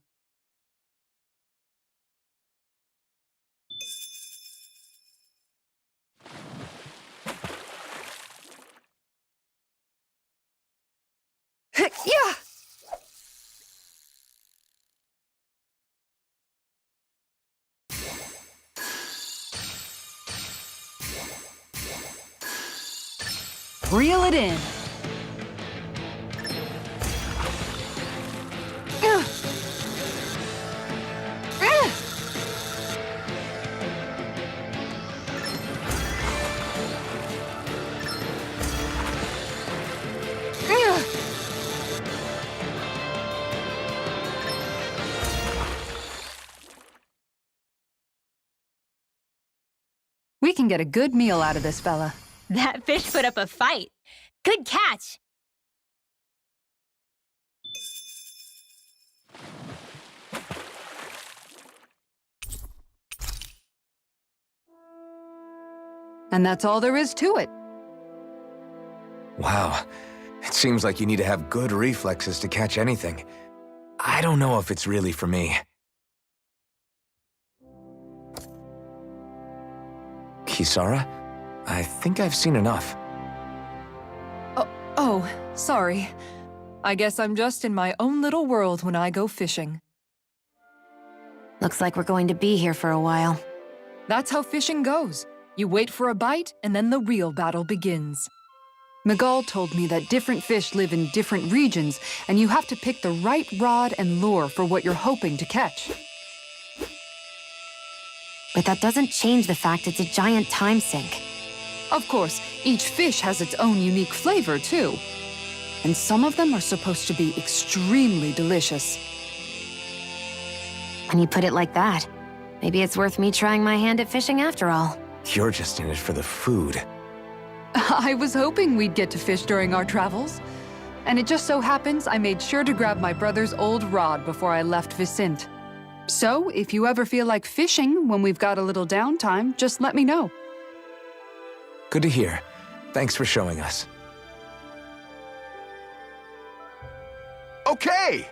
[SPEAKER 3] Yeah! Reel it in. We can get a good meal out of this fella.
[SPEAKER 5] That fish put up a fight. Good catch.
[SPEAKER 3] And that's all there is to it.
[SPEAKER 4] Wow. It seems like you need to have good reflexes to catch anything. I don't know if it's really for me. Kisara? I think I've seen enough.
[SPEAKER 8] Oh, sorry. I guess I'm just in my own little world when I go fishing.
[SPEAKER 7] Looks like we're going to be here for a while.
[SPEAKER 8] That's how fishing goes. You wait for a bite, and then the real battle begins.
[SPEAKER 3] Miguel told me that different fish live in different regions, and you have to pick the right rod and lure for what you're hoping to catch.
[SPEAKER 7] But that doesn't change the fact it's a giant time sink.
[SPEAKER 3] Of course, each fish has its own unique flavor, too. And some of them are supposed to be extremely delicious.
[SPEAKER 7] When you put it like that, maybe it's worth me trying my hand at fishing after all.
[SPEAKER 4] You're just in it for the food.
[SPEAKER 3] I was hoping we'd get to fish during our travels. and it just so happens I made sure to grab my brother's old rod before I left Vicente. So, if you ever feel like fishing when we've got a little downtime, just let me know.
[SPEAKER 4] Good to hear. Thanks for showing us.
[SPEAKER 2] Okay!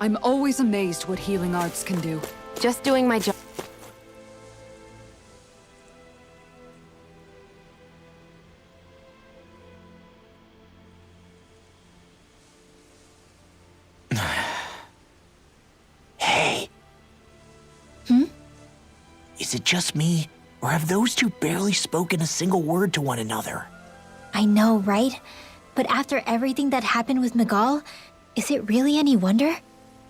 [SPEAKER 3] I'm always amazed what healing arts can do.
[SPEAKER 7] Just doing my job.
[SPEAKER 9] Hey. Is it just me, or have those two barely spoken a single word to one another?
[SPEAKER 5] I know, right? But after everything that happened with Miguel, is it really any wonder?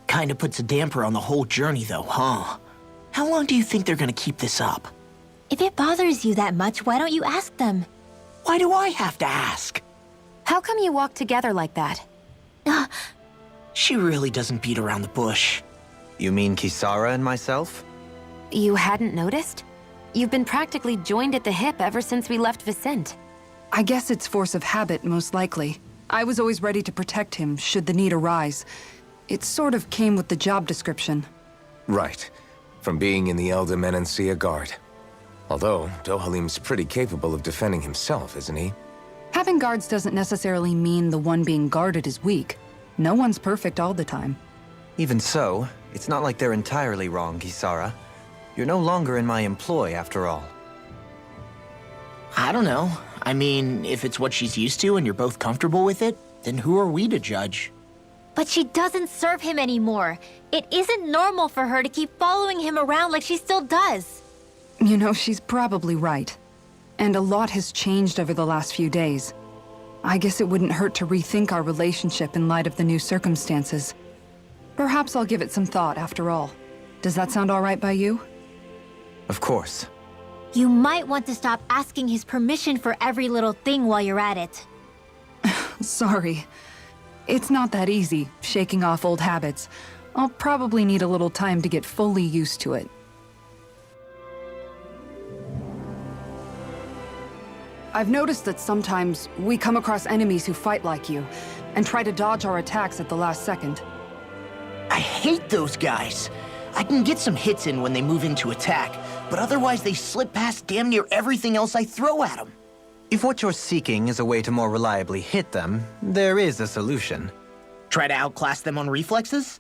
[SPEAKER 9] Kinda puts a damper on the whole journey though, huh? How long do you think they're gonna keep this up?
[SPEAKER 5] If it bothers you that much, why don't you ask them?
[SPEAKER 9] Why do I have to ask?
[SPEAKER 7] How come you walk together like that?
[SPEAKER 9] She really doesn't beat around the bush.
[SPEAKER 10] You mean Kisara and myself?
[SPEAKER 7] You hadn't noticed? You've been practically joined at the hip ever since we left Vicente.
[SPEAKER 3] I guess it's force of habit, most likely. I was always ready to protect him, should the need arise. It sort of came with the job description.
[SPEAKER 4] Right. From being in the Elder Menancia Guard. Although, Dohalim's pretty capable of defending himself, isn't he?
[SPEAKER 3] Having guards doesn't necessarily mean the one being guarded is weak. No one's perfect all the time.
[SPEAKER 10] Even so, it's not like they're entirely wrong, Kisara. You're no longer in my employ, after all.
[SPEAKER 9] I don't know. I mean, if it's what she's used to and you're both comfortable with it, then who are we to judge?
[SPEAKER 5] But she doesn't serve him anymore. It isn't normal for her to keep following him around like she still does.
[SPEAKER 3] You know, she's probably right. And a lot has changed over the last few days. I guess it wouldn't hurt to rethink our relationship in light of the new circumstances. Perhaps I'll give it some thought after all. Does that sound all right by you?
[SPEAKER 10] Of course.
[SPEAKER 5] You might want to stop asking his permission for every little thing while you're at it.
[SPEAKER 3] Sorry. It's not that easy, shaking off old habits. I'll probably need a little time to get fully used to it. I've noticed that sometimes we come across enemies who fight like you, and try to dodge our attacks at the last second.
[SPEAKER 9] I hate those guys. I can get some hits in when they move into attack, but otherwise they slip past damn near everything else I throw at them.
[SPEAKER 10] If what you're seeking is a way to more reliably hit them, there is a solution.
[SPEAKER 9] Try to outclass them on reflexes?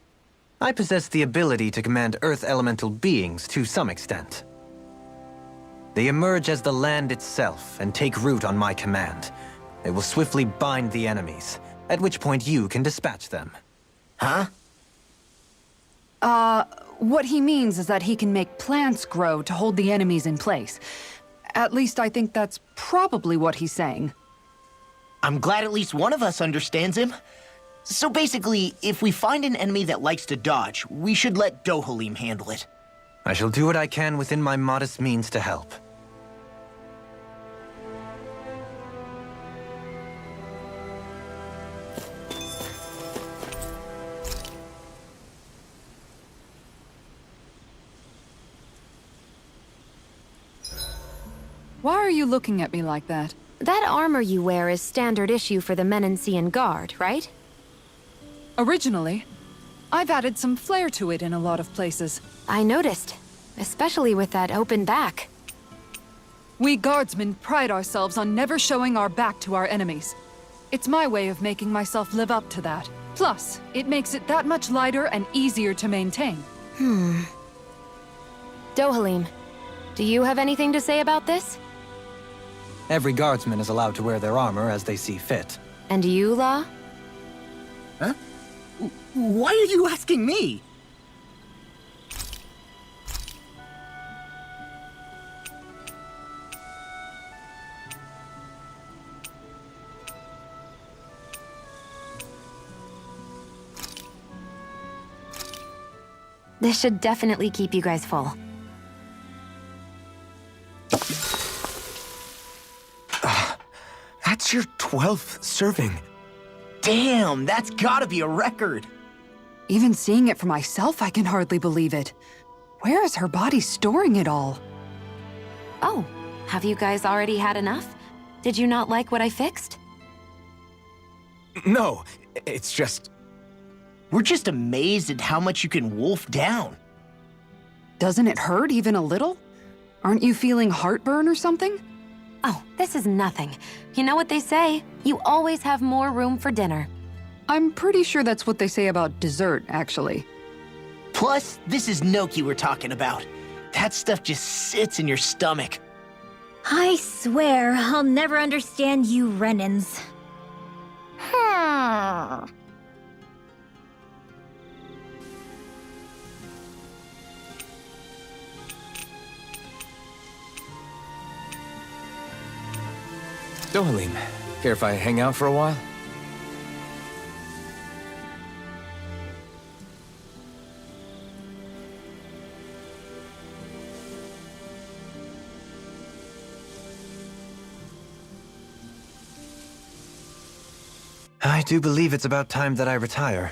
[SPEAKER 10] I possess the ability to command Earth elemental beings to some extent. They emerge as the land itself and take root on my command. They will swiftly bind the enemies, at which point you can dispatch them.
[SPEAKER 9] Huh?
[SPEAKER 3] What he means is that he can make plants grow to hold the enemies in place. At least I think that's probably what he's saying.
[SPEAKER 9] I'm glad at least one of us understands him. So basically, if we find an enemy that likes to dodge, we should let Dohalim handle it.
[SPEAKER 10] I shall do what I can within my modest means to help.
[SPEAKER 3] Why are you looking at me like that?
[SPEAKER 7] That armor you wear is standard issue for the Menancian Guard, right?
[SPEAKER 3] Originally, I've added some flair to it in a lot of places.
[SPEAKER 7] I noticed, especially with that open back.
[SPEAKER 3] We guardsmen pride ourselves on never showing our back to our enemies. It's my way of making myself live up to that. Plus, it makes it that much lighter and easier to maintain.
[SPEAKER 7] Dohalim, do you have anything to say about this?
[SPEAKER 10] Every guardsman is allowed to wear their armor as they see fit.
[SPEAKER 7] And you, La?
[SPEAKER 9] Huh? Why are you asking me?
[SPEAKER 7] This should definitely keep you guys full.
[SPEAKER 4] That's your 12th serving.
[SPEAKER 9] Damn, that's gotta be a record.
[SPEAKER 3] Even seeing it for myself, I can hardly believe it. Where is her body storing it all?
[SPEAKER 7] Oh, have you guys already had enough? Did you not like what I fixed?
[SPEAKER 4] No, it's just...
[SPEAKER 9] We're just amazed at how much you can wolf down.
[SPEAKER 3] Doesn't it hurt even a little? Aren't you feeling heartburn or something?
[SPEAKER 7] Oh, this is nothing. You know what they say, you always have more room for dinner.
[SPEAKER 3] I'm pretty sure that's what they say about dessert, actually.
[SPEAKER 9] Plus, this is Noki we're talking about. That stuff just sits in your stomach.
[SPEAKER 5] I swear, I'll never understand you Rennans.
[SPEAKER 4] Dohalim, care if I hang out for a while?
[SPEAKER 10] I do believe it's about time that I retire.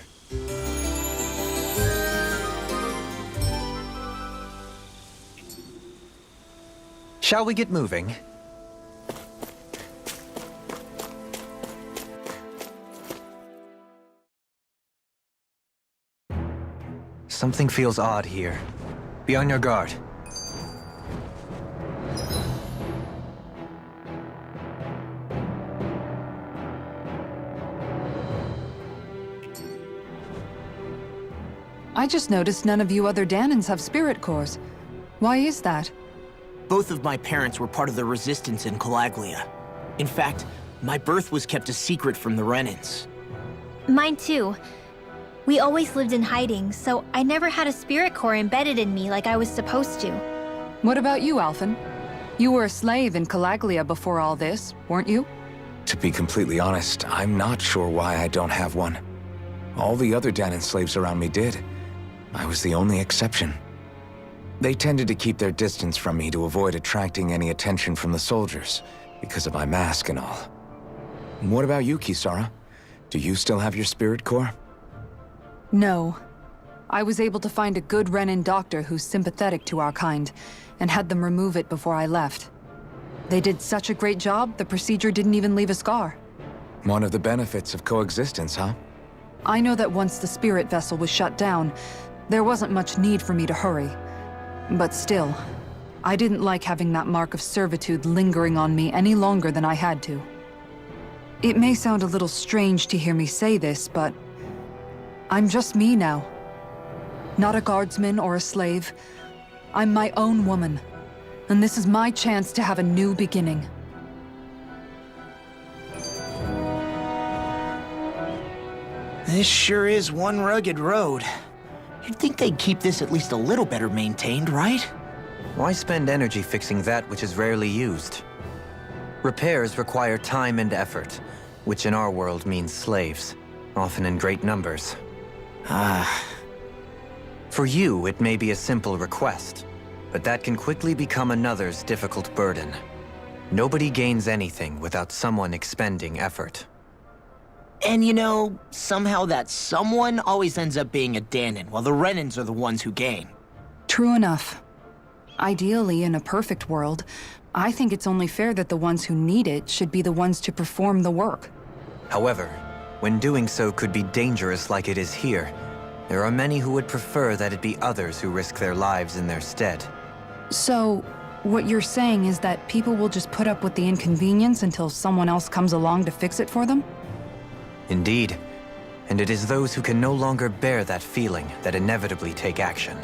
[SPEAKER 10] Shall we get moving? Something feels odd here. Be on your guard.
[SPEAKER 3] I just noticed none of you other Danans have spirit cores. Why is that?
[SPEAKER 9] Both of my parents were part of the resistance in Calaglia. In fact, my birth was kept a secret from the Rennans.
[SPEAKER 5] Mine too. We always lived in hiding, so I never had a spirit core embedded in me like I was supposed to.
[SPEAKER 3] What about you, Alphen? You were a slave in Calaglia before all this, weren't you?
[SPEAKER 4] To be completely honest, I'm not sure why I don't have one. All the other Danan slaves around me did. I was the only exception. They tended to keep their distance from me to avoid attracting any attention from the soldiers, because of my mask and all. What about you, Kisara? Do you still have your spirit core?
[SPEAKER 3] No. I was able to find a good Renan doctor who's sympathetic to our kind, and had them remove it before I left. They did such a great job, the procedure didn't even leave a scar.
[SPEAKER 4] One of the benefits of coexistence, huh?
[SPEAKER 3] I know that once the spirit vessel was shut down, there wasn't much need for me to hurry. But still, I didn't like having that mark of servitude lingering on me any longer than I had to. It may sound a little strange to hear me say this, but I'm just me now. Not a guardsman or a slave. I'm my own woman. And this is my chance to have a new beginning.
[SPEAKER 9] This sure is one rugged road. You'd think they'd keep this at least a little better maintained, right?
[SPEAKER 10] Why spend energy fixing that which is rarely used? Repairs require time and effort, which in our world means slaves, often in great numbers. For you, it may be a simple request, but that can quickly become another's difficult burden. Nobody gains anything without someone expending effort.
[SPEAKER 9] And you know, somehow that someone always ends up being a Danan, while the Rennans are the ones who gain.
[SPEAKER 3] True enough. Ideally, in a perfect world, I think it's only fair that the ones who need it should be the ones to perform the work.
[SPEAKER 10] However, when doing so could be dangerous like it is here, there are many who would prefer that it be others who risk their lives in their stead.
[SPEAKER 3] So, what you're saying is that people will just put up with the inconvenience until someone else comes along to fix it for them?
[SPEAKER 10] Indeed. And it is those who can no longer bear that feeling that inevitably take action.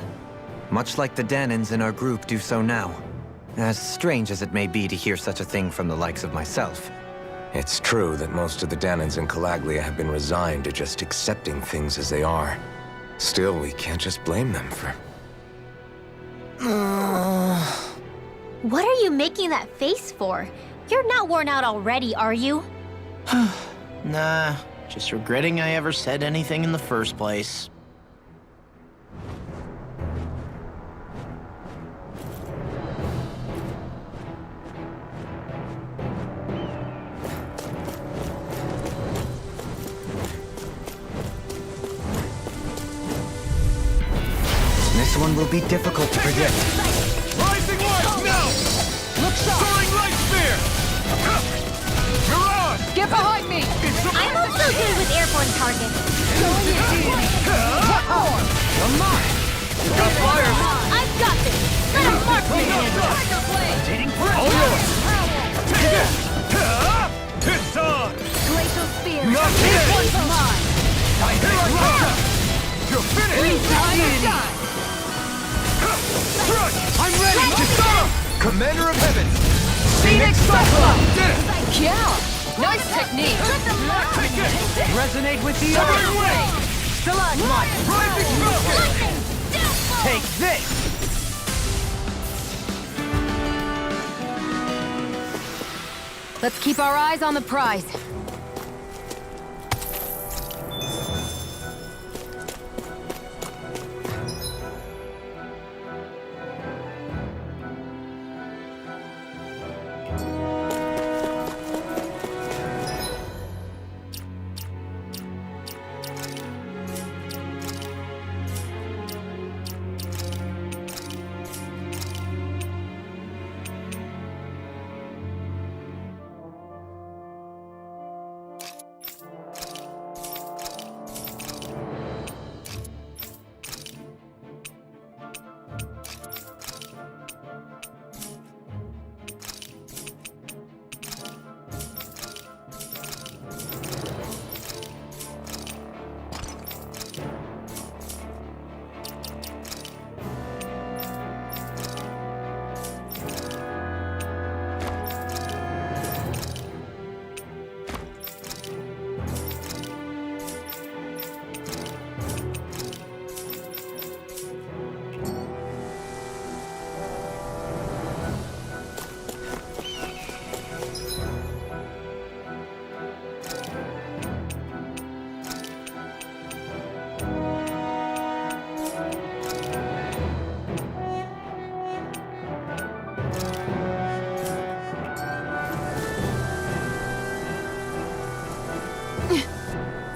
[SPEAKER 10] Much like the Danans in our group do so now. As strange as it may be to hear such a thing from the likes of myself.
[SPEAKER 4] It's true that most of the Danans in Calaglia have been resigned to just accepting things as they are. Still, we can't just blame them for...
[SPEAKER 5] What are you making that face for? You're not worn out already, are you?
[SPEAKER 9] Nah, just regretting I ever said anything in the first place.
[SPEAKER 10] This one will be difficult to predict.
[SPEAKER 2] Rising light, now!
[SPEAKER 1] Look sharp!
[SPEAKER 2] Soaring light spear! Mirage!
[SPEAKER 1] Get behind me!
[SPEAKER 5] I'm also good with airborne targets.
[SPEAKER 1] What more?
[SPEAKER 2] You're mine! Got fires!
[SPEAKER 5] I've got this! Let him mark me!
[SPEAKER 1] Tiger blade!
[SPEAKER 2] All yours! It's on!
[SPEAKER 1] Glacial spear!
[SPEAKER 2] Not
[SPEAKER 1] This
[SPEAKER 2] yet.
[SPEAKER 1] one's mine!
[SPEAKER 2] Here I come! You're finished!
[SPEAKER 1] Time is done!
[SPEAKER 2] I'm ready! Commander of Heaven!
[SPEAKER 1] Phoenix Cyclone!
[SPEAKER 2] Did it!
[SPEAKER 1] Yeah! Nice technique!
[SPEAKER 10] Resonate with the
[SPEAKER 2] Every way!
[SPEAKER 1] Stalagmite!
[SPEAKER 2] Rising Falcon!
[SPEAKER 10] Take this!
[SPEAKER 7] Let's keep our eyes on the prize.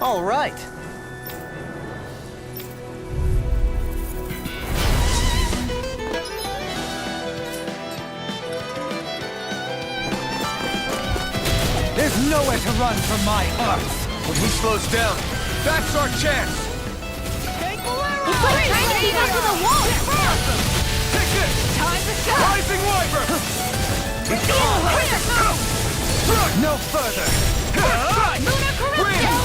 [SPEAKER 10] All right.
[SPEAKER 2] There's nowhere to run from my arts! When he slows down, that's our chance!
[SPEAKER 5] Trying to keep up to the wall!
[SPEAKER 2] Take this!
[SPEAKER 1] Time to shine!
[SPEAKER 2] Rising Wyver!
[SPEAKER 1] It's on!
[SPEAKER 2] No further!
[SPEAKER 1] Lunar corruption!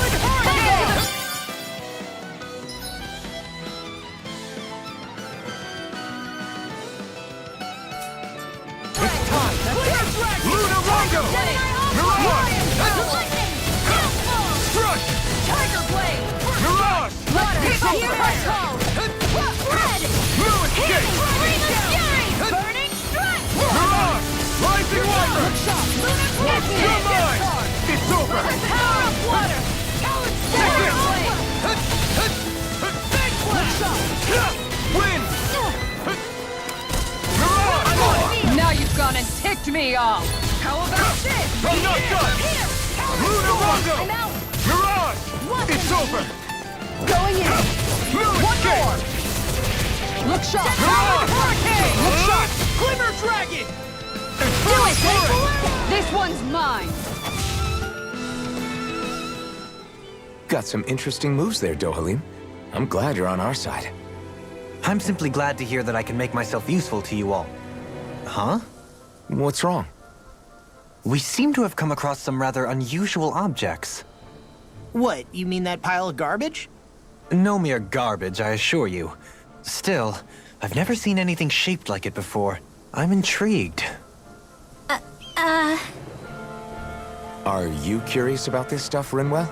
[SPEAKER 2] It's time! Lunar Rongo! Mirage! Strush!
[SPEAKER 1] Tiger blade!
[SPEAKER 2] Mirage!
[SPEAKER 1] Red!
[SPEAKER 2] Blue escape!
[SPEAKER 1] Burning strike!
[SPEAKER 2] Mirage! Rising Wyver!
[SPEAKER 1] Lunar corruption!
[SPEAKER 2] You're mine! It's over!
[SPEAKER 1] Power of water!
[SPEAKER 2] Take it! Win! Mirage!
[SPEAKER 1] Now you've gone and ticked me off! How about this?
[SPEAKER 2] I'm not done! Lunar Rongo!
[SPEAKER 1] I'm out!
[SPEAKER 2] Mirage! It's over!
[SPEAKER 1] Going in!
[SPEAKER 2] Blue
[SPEAKER 1] One
[SPEAKER 2] escape!
[SPEAKER 1] more! Look sharp!
[SPEAKER 2] Mirage!
[SPEAKER 1] Hurricane!
[SPEAKER 2] Look sharp!
[SPEAKER 1] Glimmer Dragon!
[SPEAKER 2] Do
[SPEAKER 1] it, This one's mine!
[SPEAKER 4] Got some interesting moves there, Dohalim. I'm glad you're on our side.
[SPEAKER 10] I'm simply glad to hear that I can make myself useful to you all. Huh?
[SPEAKER 4] What's wrong?
[SPEAKER 10] We seem to have come across some rather unusual objects.
[SPEAKER 9] What, you mean that pile of garbage?
[SPEAKER 10] No mere garbage, I assure you. Still, I've never seen anything shaped like it
[SPEAKER 4] Are you curious about this stuff, Rinwell?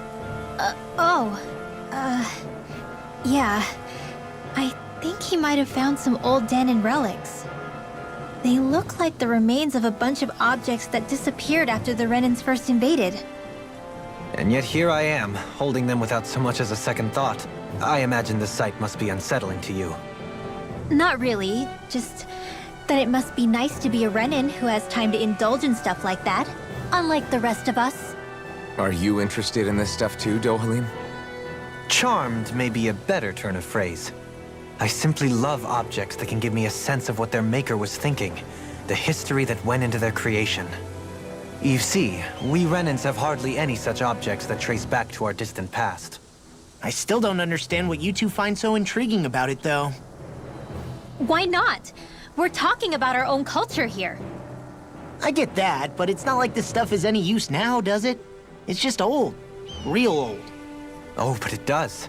[SPEAKER 5] Yeah. I think he might have found some old Danon relics. They look like the remains of a bunch of objects that disappeared after the Renans first invaded.
[SPEAKER 10] And yet here I am, holding them without so much as a second thought. I imagine the sight must be unsettling to you.
[SPEAKER 5] Not really, just that it must be nice to be a Renan who has time to indulge in stuff like that, unlike the rest of us.
[SPEAKER 4] Are you interested in this stuff too, Dohalim?
[SPEAKER 10] Charmed may be a better turn of phrase. I simply love objects that can give me a sense of what their maker was thinking, the history that went into their creation. You see, we Renans have hardly any such objects that trace back to our distant past.
[SPEAKER 9] I still don't understand what you two find so intriguing about it, though.
[SPEAKER 5] Why not? We're talking about our own culture here.
[SPEAKER 9] I get that, but it's not like this stuff is any use now, does it? It's just old. Real old.
[SPEAKER 10] Oh, but it does.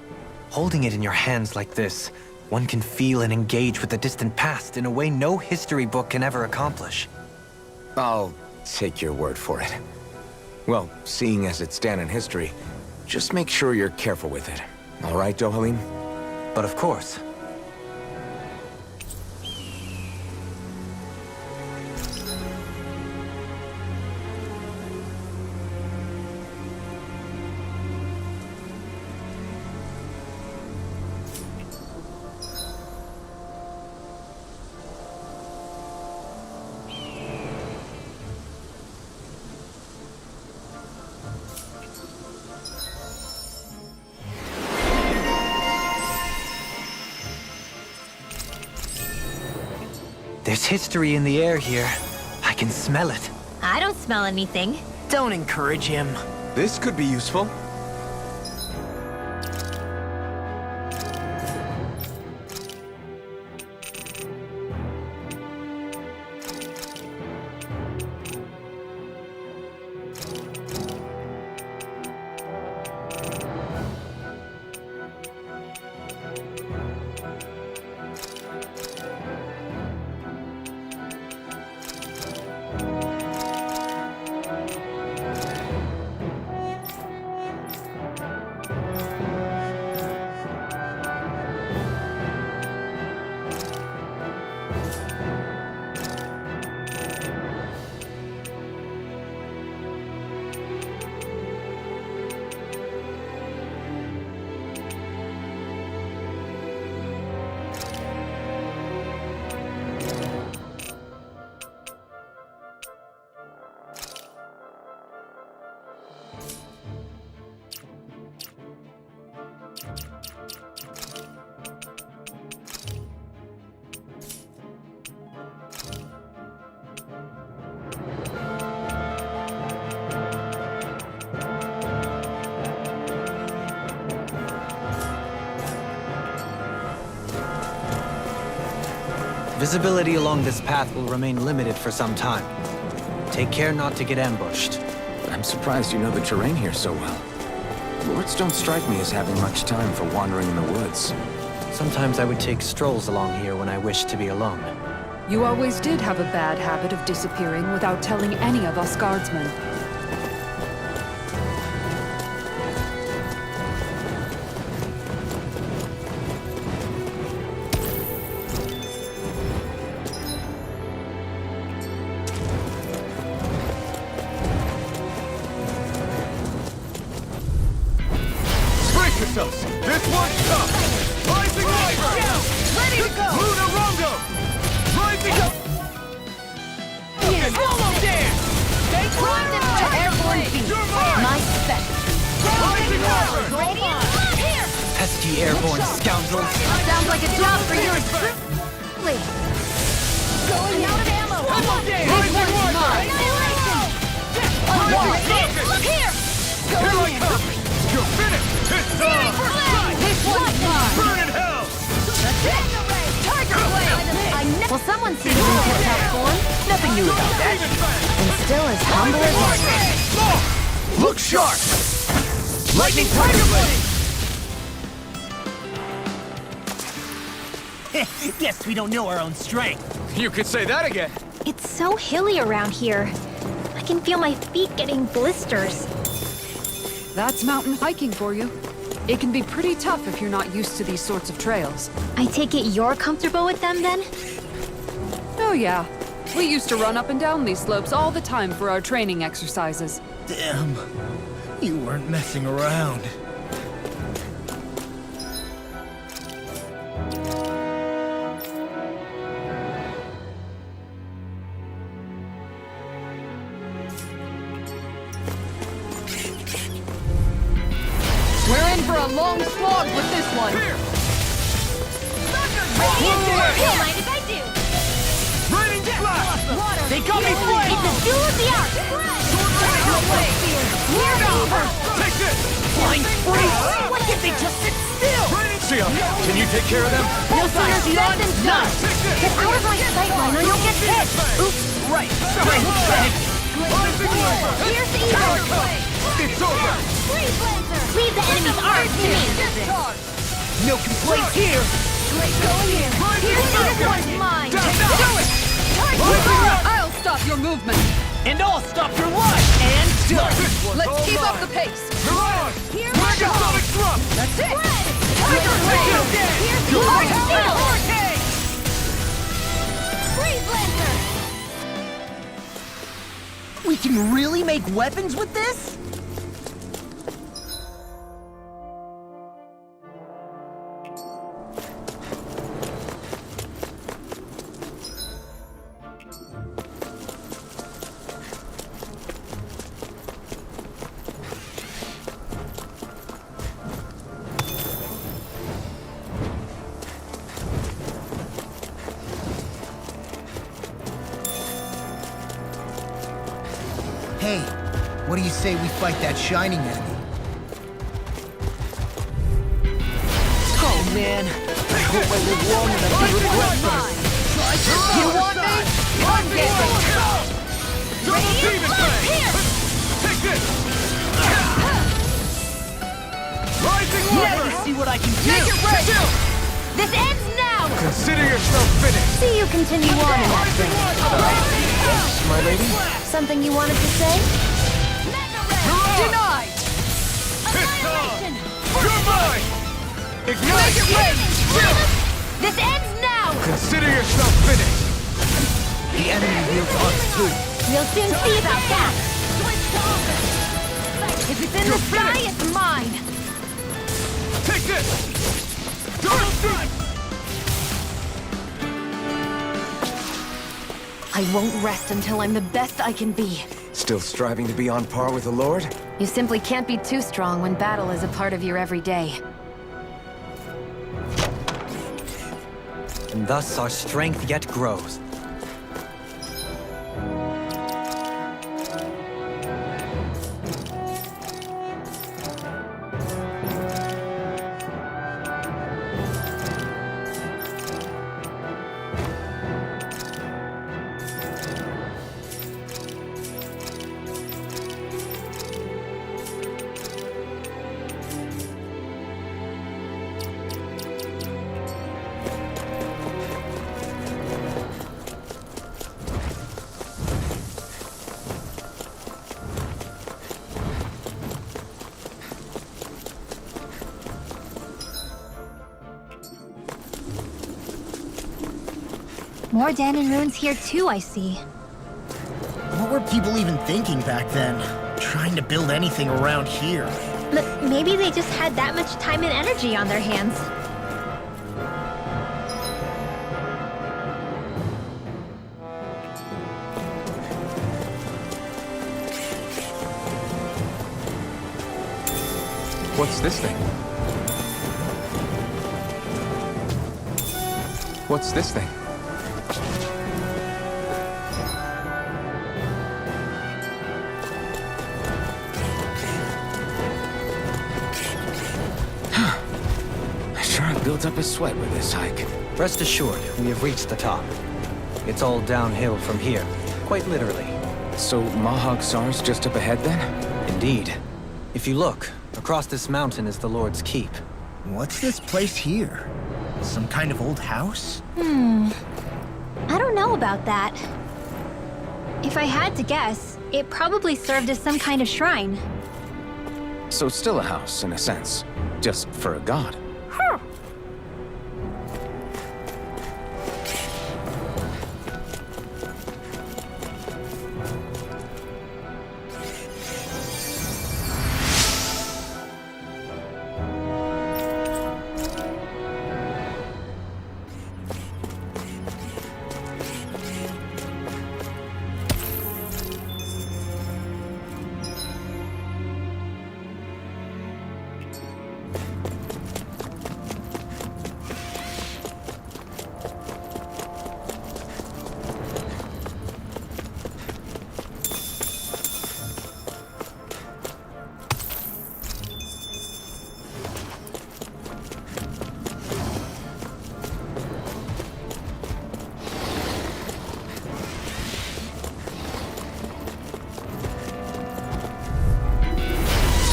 [SPEAKER 10] Holding it in your hands like this, one can feel and engage with the distant past in a way no history book can ever accomplish.
[SPEAKER 4] I'll take your word for it. Well, seeing as it's Danon history, just make sure you're careful with it. All right, Dohalim?
[SPEAKER 10] But of course. There's history in the air here. I can smell it.
[SPEAKER 5] I don't smell anything.
[SPEAKER 9] Don't encourage him.
[SPEAKER 4] This could be useful.
[SPEAKER 10] Visibility along this path will remain limited for some time. Take care not to get ambushed.
[SPEAKER 6] I'm surprised you know the terrain here so well. Lords don't strike me as having much time for wandering in the woods.
[SPEAKER 10] Sometimes I would take strolls along here when I wished to be alone.
[SPEAKER 3] You always did have a bad habit of disappearing without telling any of us guardsmen.
[SPEAKER 2] This one's tough! Rising Rider!
[SPEAKER 1] Ready to go!
[SPEAKER 2] Luna Rongo! Rising up! Solo dance!
[SPEAKER 1] Stay grounded to airborne beat. My special.
[SPEAKER 2] Rising Rider!
[SPEAKER 1] Here!
[SPEAKER 10] Pesky airborne scoundrels!
[SPEAKER 1] Sounds like a job for you. Wait. Going out of ammo.
[SPEAKER 2] Come on,
[SPEAKER 1] This
[SPEAKER 2] Rising
[SPEAKER 1] one's
[SPEAKER 2] Rider!
[SPEAKER 1] mine. Look here!
[SPEAKER 2] Here I come! You're finished! It's time!
[SPEAKER 1] This one's mine.
[SPEAKER 2] Burn in hell!
[SPEAKER 1] Tiger Blade!
[SPEAKER 7] Well, someone seems to have kept out form. Nothing new about that. And still as humble as ever.
[SPEAKER 2] Look sharp! Lightning Tiger Blade!
[SPEAKER 9] Guess we don't know our own strength.
[SPEAKER 2] You could say that again.
[SPEAKER 5] It's so hilly around here. I can feel my feet getting blisters.
[SPEAKER 3] That's mountain hiking for you. It can be pretty tough if you're not used to these sorts of trails.
[SPEAKER 5] I take it you're comfortable with them then?
[SPEAKER 3] Oh yeah. We used to run up and down these slopes all the time for our training exercises.
[SPEAKER 9] Damn. You weren't messing around.
[SPEAKER 3] We're in for a long slog with this one.
[SPEAKER 5] Don't mind if I do.
[SPEAKER 2] Raining blast! They got me flamed!
[SPEAKER 5] It's a duel of the arts! We're over!
[SPEAKER 2] Take this!
[SPEAKER 9] Flying freeze! Why can't they just sit still?
[SPEAKER 2] Sia, can you take care of them?
[SPEAKER 5] No sooner said than done! Get out of my sight line or you'll get hit!
[SPEAKER 9] Oops, right.
[SPEAKER 5] Here's the evil!
[SPEAKER 2] It's over!
[SPEAKER 5] Leave the enemy's arms to me!
[SPEAKER 9] No complaints here.
[SPEAKER 5] Here's the one's mine!
[SPEAKER 2] Do it!
[SPEAKER 3] I'll stop your movement.
[SPEAKER 9] And I'll stop your life. And done.
[SPEAKER 3] Let's keep up the pace.
[SPEAKER 2] Mirage!
[SPEAKER 5] Here's
[SPEAKER 2] Megasonic drum!
[SPEAKER 3] That's it.
[SPEAKER 5] Tiger Blade! Here's the one's steel! Freeze Lancer!
[SPEAKER 9] We can really make weapons with this? Hey, what do you say we fight that shining enemy? Oh man, I hope I live long enough to regret this.
[SPEAKER 3] You want me? I'm getting.
[SPEAKER 2] Double demon flame! Take this! Rising
[SPEAKER 9] Now
[SPEAKER 2] Warrior!
[SPEAKER 9] you see what I can do!
[SPEAKER 3] Make it rain.
[SPEAKER 5] This ends now!
[SPEAKER 2] Consider yourself finished!
[SPEAKER 5] See you continue on in that thing.
[SPEAKER 6] Yes, my lady?
[SPEAKER 5] Something you wanted to say?
[SPEAKER 3] Denied.
[SPEAKER 2] Annihilation! You're mine! Ignite!
[SPEAKER 3] Make it rain.
[SPEAKER 5] This ends now!
[SPEAKER 2] Consider yourself finished!
[SPEAKER 9] The enemy wields arms too.
[SPEAKER 5] We'll soon see about that! If it's in the sky, it's mine!
[SPEAKER 2] Take this! Double strike!
[SPEAKER 7] I won't rest until I'm the best I can be.
[SPEAKER 4] Still striving to be on par with the Lord?
[SPEAKER 7] You simply can't be too strong when battle is a part of your everyday.
[SPEAKER 10] And thus our strength yet grows.
[SPEAKER 5] More Danon runes here too, I see.
[SPEAKER 9] What were people even thinking back then? Trying to build anything around here.
[SPEAKER 5] But maybe they just had that much time and energy on their hands.
[SPEAKER 4] What's this thing? What's this thing? I sure have built up a sweat with this hike.
[SPEAKER 10] Rest assured, we have reached the top. It's all downhill from here, quite literally.
[SPEAKER 4] So Mahag Sar's just up ahead then?
[SPEAKER 10] Indeed. If you look, across this mountain is the Lord's Keep.
[SPEAKER 9] What's this place here? Some kind of old house?
[SPEAKER 5] I don't know about that. If I had to guess, It probably served as some kind of shrine.
[SPEAKER 4] So still a house, in a sense. Just for a god.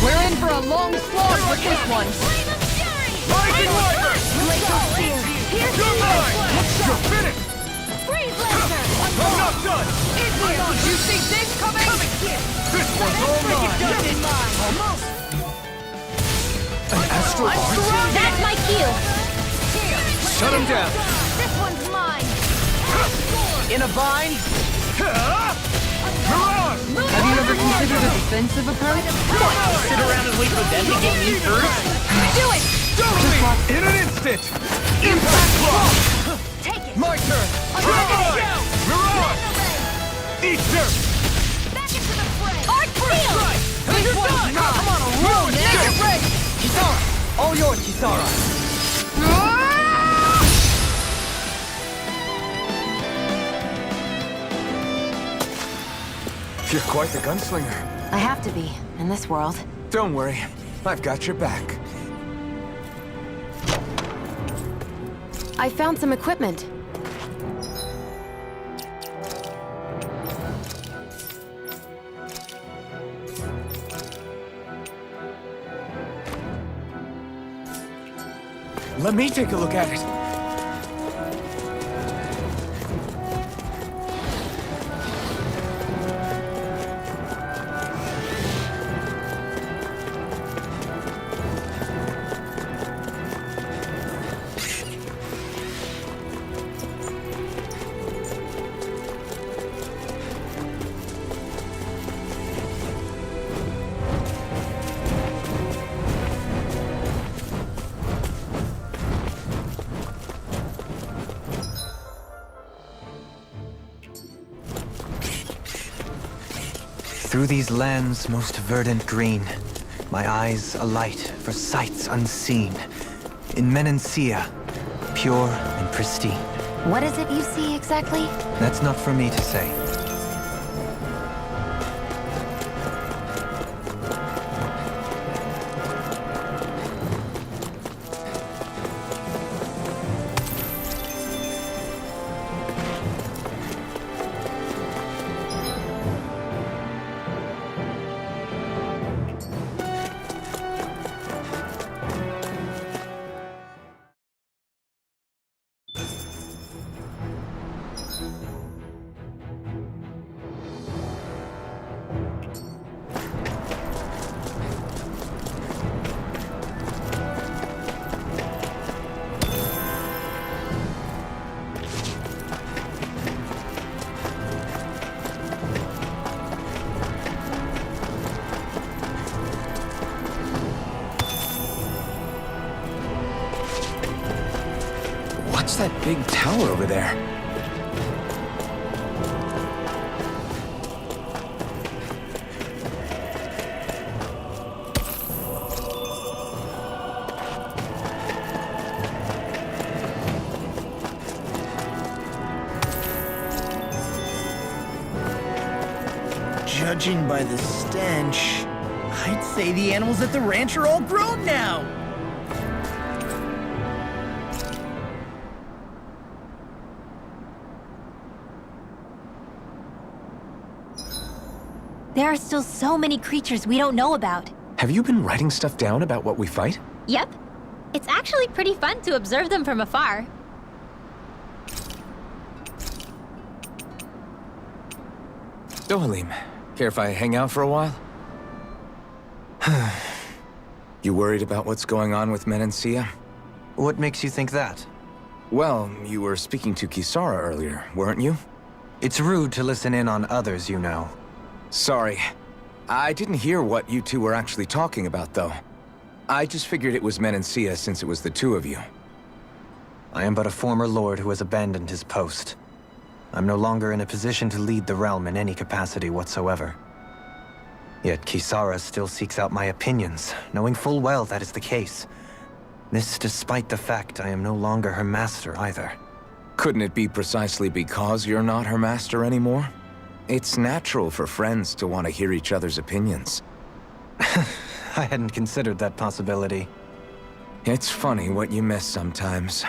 [SPEAKER 1] We're in for a long slog with this one.
[SPEAKER 2] You're mine! You're finished!
[SPEAKER 1] Freeze laser!
[SPEAKER 2] I'm not done!
[SPEAKER 1] In here! You see this coming?
[SPEAKER 2] This one's all mine!
[SPEAKER 1] Almost!
[SPEAKER 4] An astral
[SPEAKER 1] I'm
[SPEAKER 4] art?
[SPEAKER 1] surrounded!
[SPEAKER 5] That's my cue!
[SPEAKER 2] Shut him down!
[SPEAKER 1] This one's mine!
[SPEAKER 2] In a bind? Mirage!
[SPEAKER 3] Have you ever considered a defensive approach?
[SPEAKER 2] Sit around and wait for them to get me first?
[SPEAKER 1] Do it!
[SPEAKER 2] Totally! In an instant! Impact block!
[SPEAKER 1] Take it!
[SPEAKER 2] My turn! Try! Mirage! Easter!
[SPEAKER 1] Back into the fray! Art
[SPEAKER 2] First strike! And you're done!
[SPEAKER 1] I'm on a roll now! Get ready!
[SPEAKER 2] Kisara! All yours, Kisara!
[SPEAKER 4] You're quite the gunslinger.
[SPEAKER 7] I have to be, in this world.
[SPEAKER 4] Don't worry. I've got your back.
[SPEAKER 7] I found some equipment.
[SPEAKER 4] Let me take a look at it.
[SPEAKER 10] Through these lands most verdant green, my eyes alight for sights unseen. In Menancia, pure and pristine.
[SPEAKER 7] What is it you see exactly?
[SPEAKER 10] That's not for me to say.
[SPEAKER 4] What's that big tower over there?
[SPEAKER 9] Judging by the stench, I'd say the animals at the ranch are all grown now.
[SPEAKER 5] There are still so many creatures we don't know about.
[SPEAKER 4] Have you been writing stuff down about what we fight?
[SPEAKER 5] Yep. It's actually pretty fun to observe them from afar.
[SPEAKER 4] Dohalim, Care if I hang out for a while? You worried about what's going on with Menancia?
[SPEAKER 10] What makes you think that?
[SPEAKER 4] Well, you were speaking to Kisara earlier, weren't you?
[SPEAKER 10] It's rude to listen in on others, you know.
[SPEAKER 4] Sorry. I didn't hear what you two were actually talking about, though. I just figured it was Menancia since it was the two of you.
[SPEAKER 10] I am but a former lord who has abandoned his post. I'm no longer in a position to lead the realm in any capacity whatsoever. Yet Kisara still seeks out my opinions, knowing full well that is the case. This despite the fact I am no longer her master either.
[SPEAKER 4] Couldn't it be precisely because you're not her master anymore? It's natural for friends to want to hear each other's opinions.
[SPEAKER 10] I hadn't considered that possibility.
[SPEAKER 4] It's funny what you miss sometimes.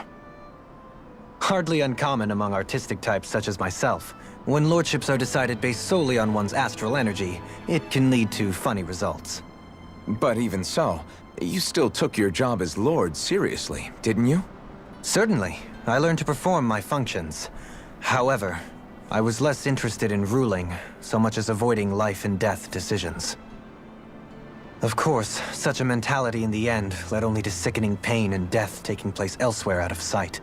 [SPEAKER 10] Hardly uncommon among artistic types such as myself. When lordships are decided based solely on one's astral energy, it can lead to funny results.
[SPEAKER 4] But even so, you still took your job as lord seriously, didn't you?
[SPEAKER 10] Certainly. I learned to perform my functions. However, I was less interested in ruling, so much as avoiding life and death decisions. Of course, such a mentality in the end led only to sickening pain and death taking place elsewhere out of sight.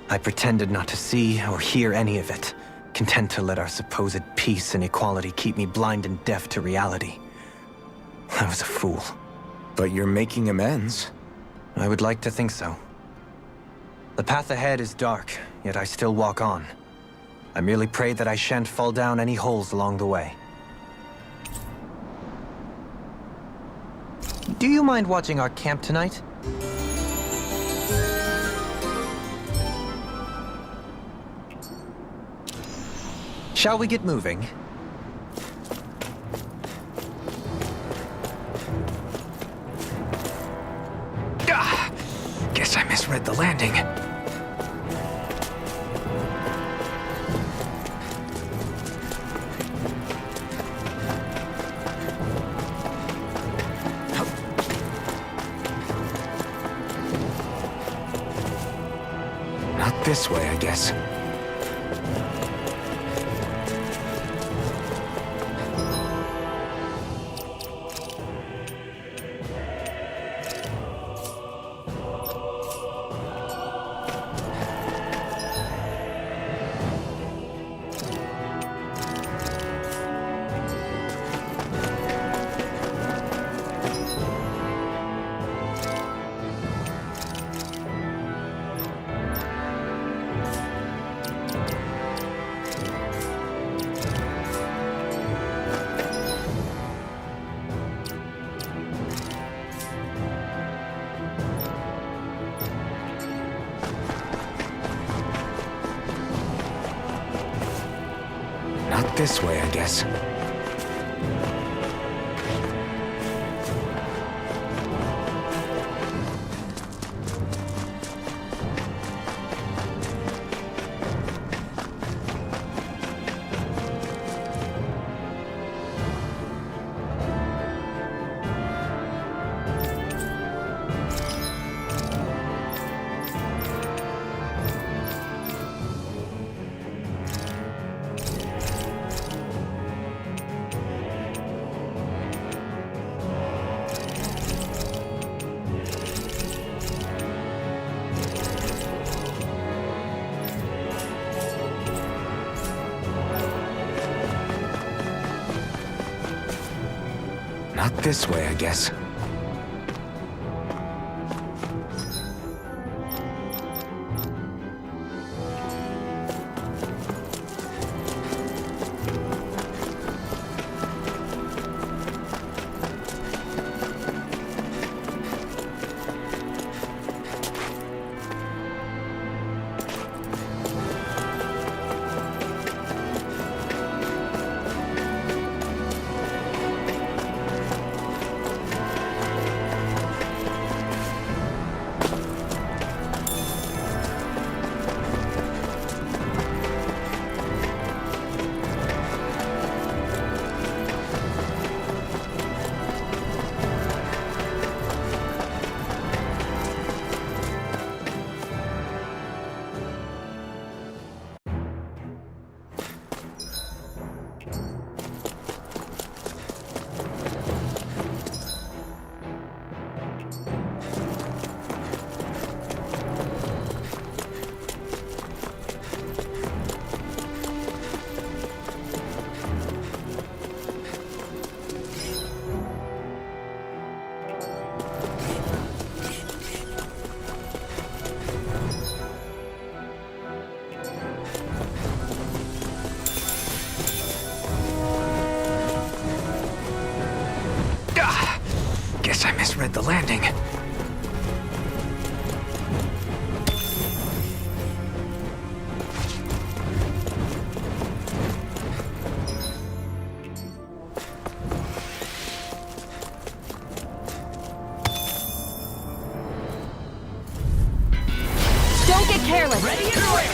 [SPEAKER 10] I pretended not to see or hear any of it, content to let our supposed peace and equality keep me blind and deaf to reality. I was a fool.
[SPEAKER 4] But you're making amends.
[SPEAKER 10] I would like to think so. The path ahead is dark, yet I still walk on. I merely pray that I shan't fall down any holes along the way. Do you mind watching our camp tonight? Shall we get moving?
[SPEAKER 4] Guess I misread the landing. Not this way, I guess. Not this way, I guess. Not this way, I guess. Guess I misread the landing.
[SPEAKER 7] Don't get careless.
[SPEAKER 2] Ready and away!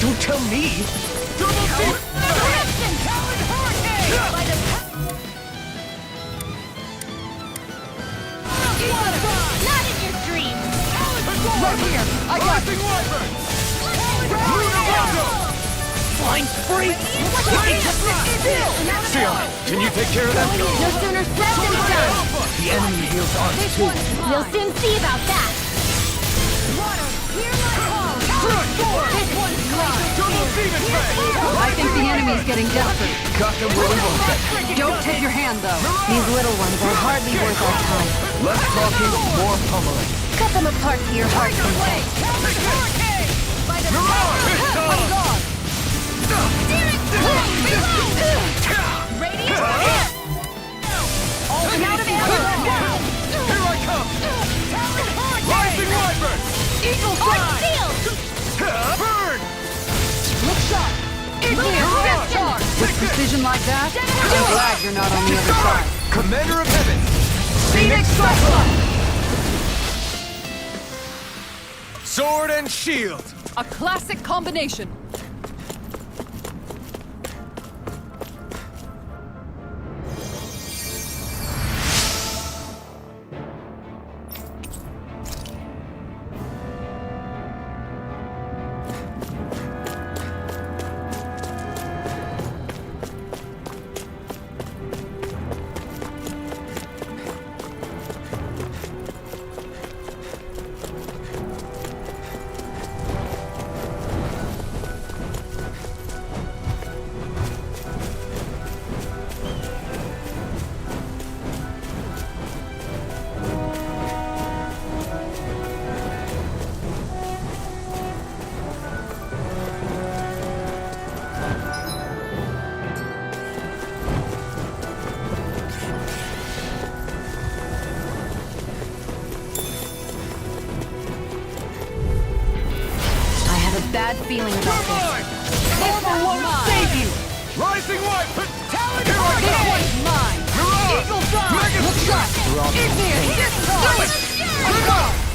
[SPEAKER 2] Don't tell me! Double feet! Talon Hurricane! By the
[SPEAKER 5] Not in your dreams!
[SPEAKER 2] right here! I got you! Flying spree! Seal, can you take care of that?
[SPEAKER 5] No sooner said than done!
[SPEAKER 2] The enemy heals on too.
[SPEAKER 5] We'll soon see about that!
[SPEAKER 2] Double demon ray!
[SPEAKER 3] I think the enemy's getting desperate.
[SPEAKER 2] Got them where we want them.
[SPEAKER 3] Don't tip your hand, though.
[SPEAKER 7] These little ones are hardly worth our time.
[SPEAKER 2] Less talking, more pummeling.
[SPEAKER 5] Cut them apart to your heart's content.
[SPEAKER 2] Out of here I come! Rising Wyvern!
[SPEAKER 5] Eagle Fly!
[SPEAKER 2] Burn!
[SPEAKER 3] Look sharp! Igneous charge! With precision like that, I'm glad you're not on the other side.
[SPEAKER 2] Commander of Heaven!
[SPEAKER 3] Phoenix Cyclone!
[SPEAKER 2] Sword and shield!
[SPEAKER 3] A classic combination. Bad feeling about this.
[SPEAKER 2] This one save you! Rising White! Talon
[SPEAKER 3] This one's mine. Eagle Fly. Look sharp. Igneous discharge.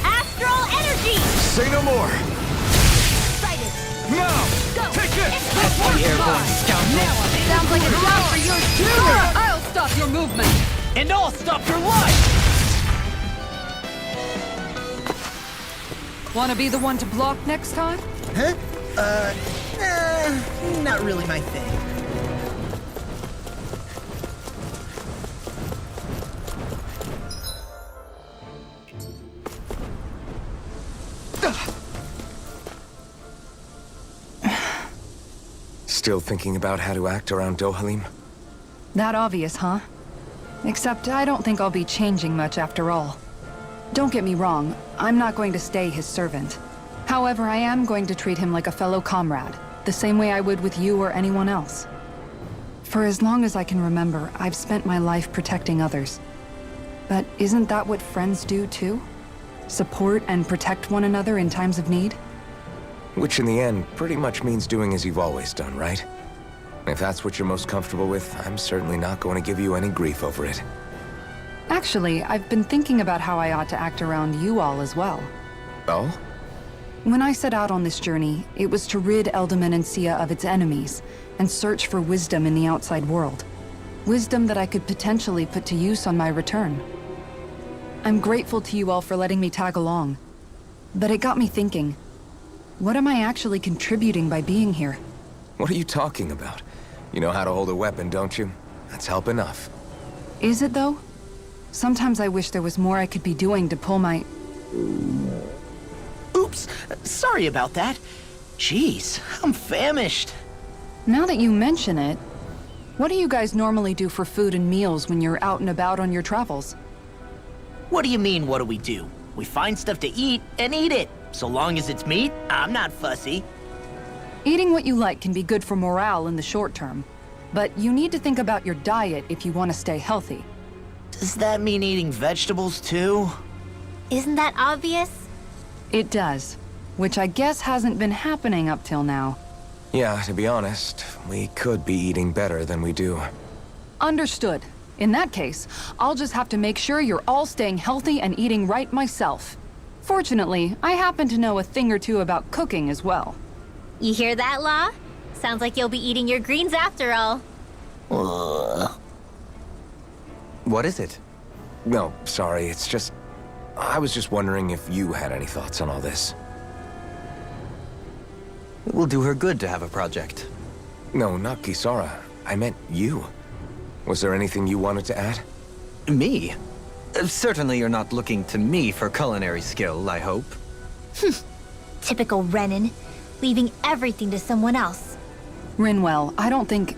[SPEAKER 5] Astral Energy!
[SPEAKER 2] Say no more!
[SPEAKER 5] Sighted!
[SPEAKER 2] Now! Take this!
[SPEAKER 3] This one's mine. Sounds like a job for yours too. I'll stop your movement.
[SPEAKER 2] And I'll stop your life!
[SPEAKER 3] Want to be the one to block next time?
[SPEAKER 9] Huh? Not really my thing.
[SPEAKER 4] Still thinking about how to act around Dohalim?
[SPEAKER 3] That obvious, huh? Except I don't think I'll be changing much after all. Don't get me wrong, I'm not going to stay his servant. However, I am going to treat him like a fellow comrade, the same way I would with you or anyone else. For as long as I can remember, I've spent my life protecting others. But isn't that what friends do too? Support and protect one another in times of need?
[SPEAKER 4] Which in the end pretty much means doing as you've always done, right? If that's what you're most comfortable with, I'm certainly not going to give you any grief over it.
[SPEAKER 3] Actually, I've been thinking about how I ought to act around you all as well.
[SPEAKER 4] Oh?
[SPEAKER 3] When I set out on this journey, it was to rid Eldaman and Sia of its enemies, and search for wisdom in the outside world. Wisdom that I could potentially put to use on my return. I'm grateful to you all for letting me tag along. But it got me thinking, what am I actually contributing by being here?
[SPEAKER 4] What are you talking about? You know how to hold a weapon, don't you? That's help enough.
[SPEAKER 3] Is it though? Sometimes I wish there was more I could be doing to pull my...
[SPEAKER 9] Oops, sorry about that. Jeez, I'm famished.
[SPEAKER 3] Now that you mention it, what do you guys normally do for food and meals when you're out and about on your travels?
[SPEAKER 9] What do you mean, what do? We find stuff to eat and eat it. So long as it's meat, I'm not fussy.
[SPEAKER 3] Eating what you like can be good for morale in the short term, but you need to think about your diet if you want to stay healthy.
[SPEAKER 9] Does that mean eating vegetables too?
[SPEAKER 5] Isn't that obvious?
[SPEAKER 3] It does. Which I guess hasn't been happening up till now.
[SPEAKER 4] Yeah, to be honest, we could be eating better than we do.
[SPEAKER 3] Understood. In that case, I'll just have to make sure you're all staying healthy and eating right myself. Fortunately, I happen to know a thing or two about cooking as well.
[SPEAKER 5] You hear that, Law? Sounds like you'll be eating your greens after all.
[SPEAKER 10] What is it?
[SPEAKER 4] No, sorry, it's just... I was just wondering if you had any thoughts on all this.
[SPEAKER 10] It will do her good to have a project.
[SPEAKER 4] No, not Kisara. I meant you. Was there anything you wanted to add?
[SPEAKER 10] Me? Certainly you're not looking to me for culinary skill, I hope.
[SPEAKER 5] Typical Renan, leaving everything to someone else.
[SPEAKER 3] Rinwell, I don't think...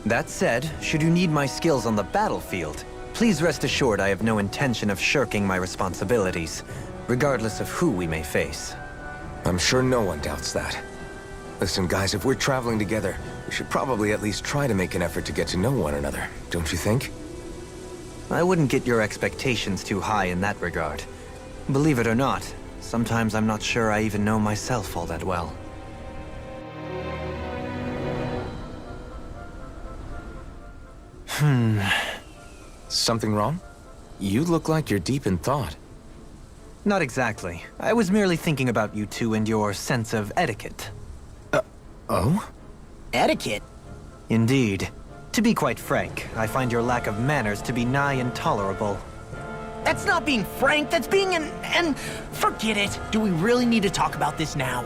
[SPEAKER 10] That said, should you need my skills on the battlefield, please rest assured I have no intention of shirking my responsibilities, regardless of who we may face.
[SPEAKER 4] I'm sure no one doubts that. Listen, guys, if we're traveling together, we should probably at least try to make an effort to get to know one another, don't you think?
[SPEAKER 10] I wouldn't get your expectations too high in that regard. Believe it or not, sometimes I'm not sure I even know myself all that well.
[SPEAKER 4] Something wrong? You look like you're deep in thought.
[SPEAKER 10] Not exactly. I was merely thinking about you two and your sense of etiquette.
[SPEAKER 4] Oh?
[SPEAKER 9] Etiquette?
[SPEAKER 10] Indeed. To be quite frank, I find your lack of manners to be nigh intolerable.
[SPEAKER 9] That's not being frank, that's being and forget it. Do we really need to talk about this now?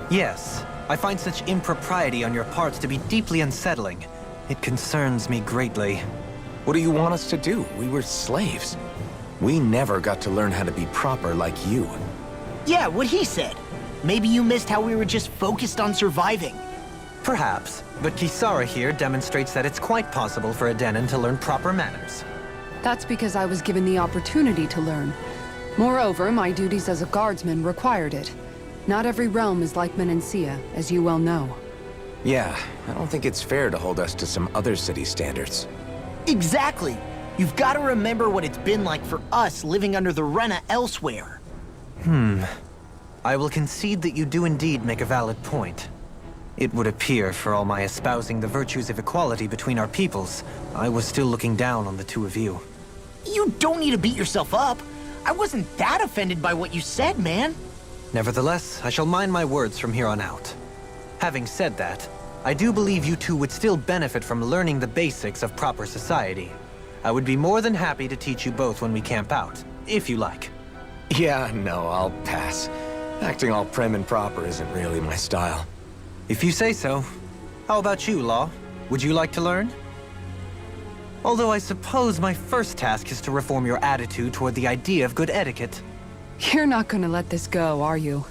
[SPEAKER 10] Yes, I find such impropriety on your parts to be deeply unsettling. It concerns me greatly.
[SPEAKER 4] What do you want us to do? We were slaves. We never got to learn how to be proper like you.
[SPEAKER 9] Yeah, what he said. Maybe you missed how we were just focused on surviving.
[SPEAKER 10] Perhaps, but Kisara here demonstrates that it's quite possible for a Denon to learn proper manners.
[SPEAKER 3] That's because I was given the opportunity to learn. Moreover, my duties as a guardsman required it. Not every realm is like Menancia, as you well know.
[SPEAKER 4] Yeah, I don't think it's fair to hold us to some other city standards.
[SPEAKER 9] Exactly. You've got to remember what it's been like for us living under the Rinne elsewhere.
[SPEAKER 10] I will concede that you do indeed make a valid point. It would appear, for all my espousing the virtues of equality between our peoples, I was still looking down on the two of you.
[SPEAKER 9] You don't need to beat yourself up. I wasn't that offended by what you said, man.
[SPEAKER 10] Nevertheless, I shall mind my words from here on out. Having said that, I do believe you two would still benefit from learning the basics of proper society. I would be more than happy to teach you both when we camp out, if you like.
[SPEAKER 4] Yeah, no, I'll pass. Acting all prim and proper isn't really my style.
[SPEAKER 10] If you say so. How about you, Law? Would you like to learn? Although I suppose my first task is to reform your attitude toward the idea of good etiquette.
[SPEAKER 3] You're not gonna let this go, are you?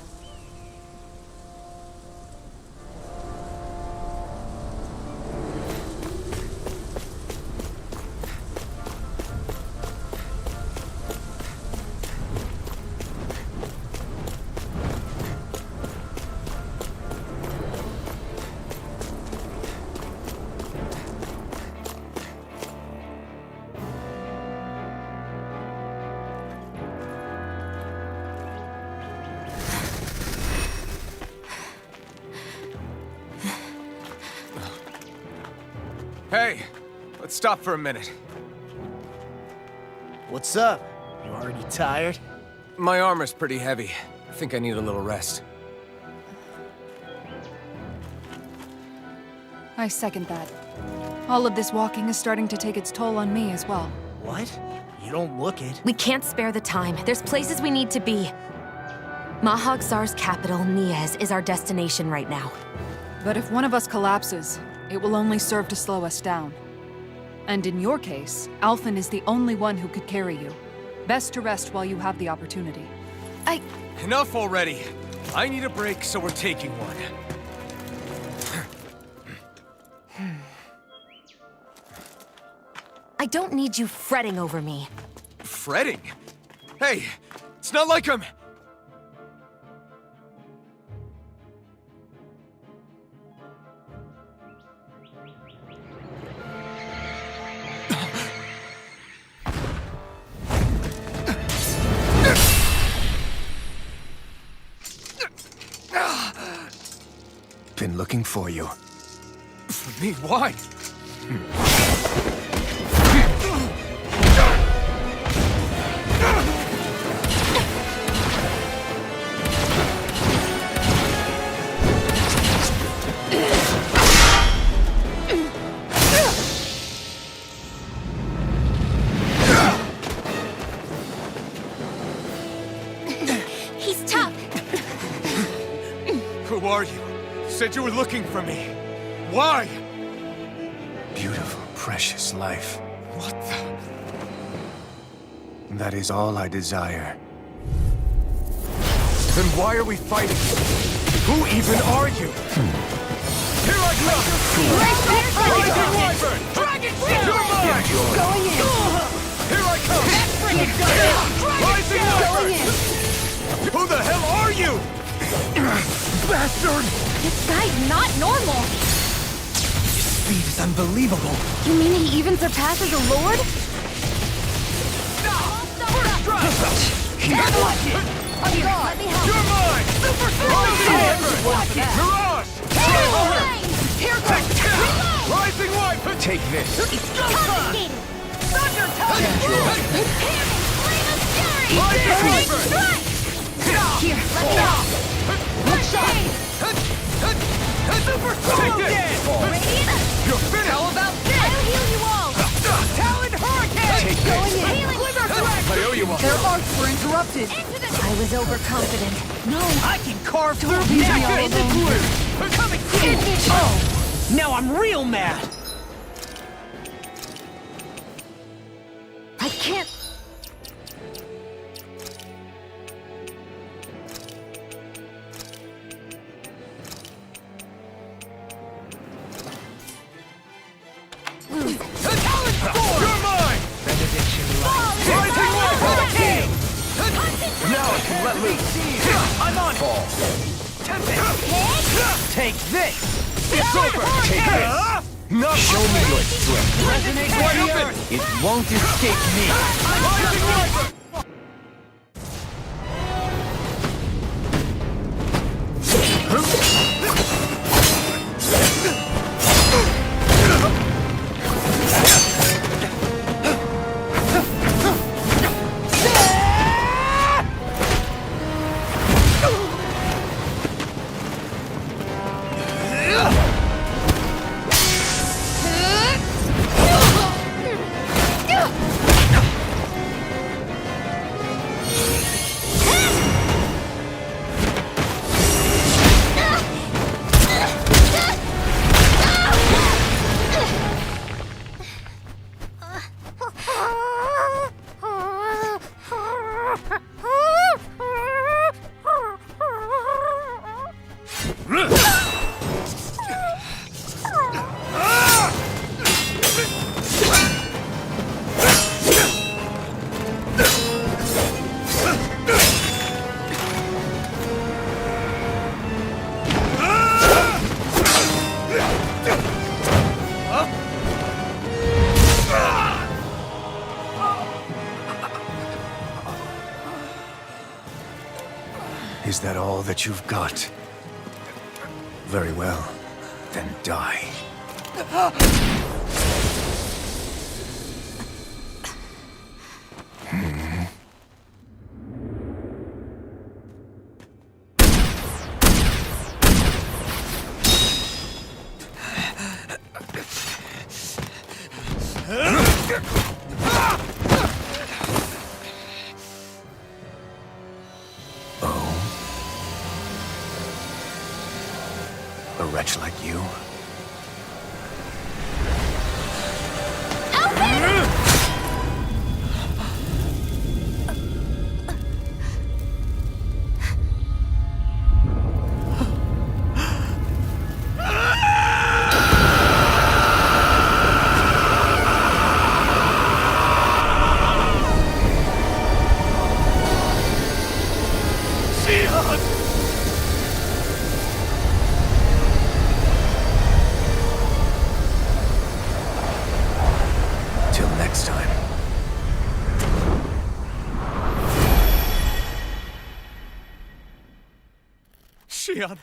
[SPEAKER 4] Hey, let's stop for a minute.
[SPEAKER 9] What's up? You already tired?
[SPEAKER 4] My armor's pretty heavy. I think I need a little rest.
[SPEAKER 3] I second that. All of this walking is starting to take its toll on me as well.
[SPEAKER 9] What? You don't look it.
[SPEAKER 7] We can't spare the time. There's places we need to be. Mahag-Sar's capital, Niez, is our destination right now.
[SPEAKER 3] But if one of us collapses, it will only serve to slow us down. And in your case, Alphen is the only one who could carry you. Best to rest while you have the opportunity.
[SPEAKER 2] Enough already. I need a break, so we're taking one.
[SPEAKER 7] I don't need you fretting over me.
[SPEAKER 2] Fretting? Hey, it's not like I'm...
[SPEAKER 6] looking for you.
[SPEAKER 2] For me, why?
[SPEAKER 5] He's tough.
[SPEAKER 2] Who are you? You said you were looking for me. Why?
[SPEAKER 6] Beautiful, precious life.
[SPEAKER 2] What the?
[SPEAKER 6] That is all I desire.
[SPEAKER 2] Then why are we fighting? Who even are you? Here I come! Rising Wyvern! Dragon You're mine!
[SPEAKER 3] Going in!
[SPEAKER 2] Here I come! Rising Wyvern! Who the hell are you? Bastard!
[SPEAKER 5] This guy's not normal.
[SPEAKER 2] Speed is unbelievable.
[SPEAKER 5] You mean he even surpasses a lord? Let me help.
[SPEAKER 2] You're mine! Super Mirage!
[SPEAKER 5] Here goes.
[SPEAKER 2] Rising Wyvern! Take this!
[SPEAKER 5] Confiscated.
[SPEAKER 2] Thunder
[SPEAKER 5] Rising
[SPEAKER 2] Wyvern!
[SPEAKER 5] Strike. Here, let me help. One shot.
[SPEAKER 2] Super Take this! You're finished! How about this?
[SPEAKER 5] I'll heal you all.
[SPEAKER 2] Talon Hurricane! Take
[SPEAKER 3] Going
[SPEAKER 2] this!
[SPEAKER 3] in!
[SPEAKER 2] I owe you one!
[SPEAKER 3] Their arcs were interrupted!
[SPEAKER 5] I was overconfident.
[SPEAKER 9] No, I can carve through
[SPEAKER 3] Leave me all
[SPEAKER 9] into
[SPEAKER 3] alone.
[SPEAKER 9] glue.
[SPEAKER 2] Coming
[SPEAKER 9] Oh, now I'm real mad.
[SPEAKER 5] I can't.
[SPEAKER 2] You're mine! Rising Wyvern! Now I can let loose! I'm on! Fall!
[SPEAKER 9] Take this.
[SPEAKER 2] It's over! Take this! Not show me your strength!
[SPEAKER 9] Resonate
[SPEAKER 2] Wide
[SPEAKER 9] with the
[SPEAKER 2] open!
[SPEAKER 9] earth. It won't escape me.
[SPEAKER 2] Rising Wyvern!
[SPEAKER 6] Is that all that you've got? Very well. Then die. A wretch like you? Till next time.
[SPEAKER 2] Xion,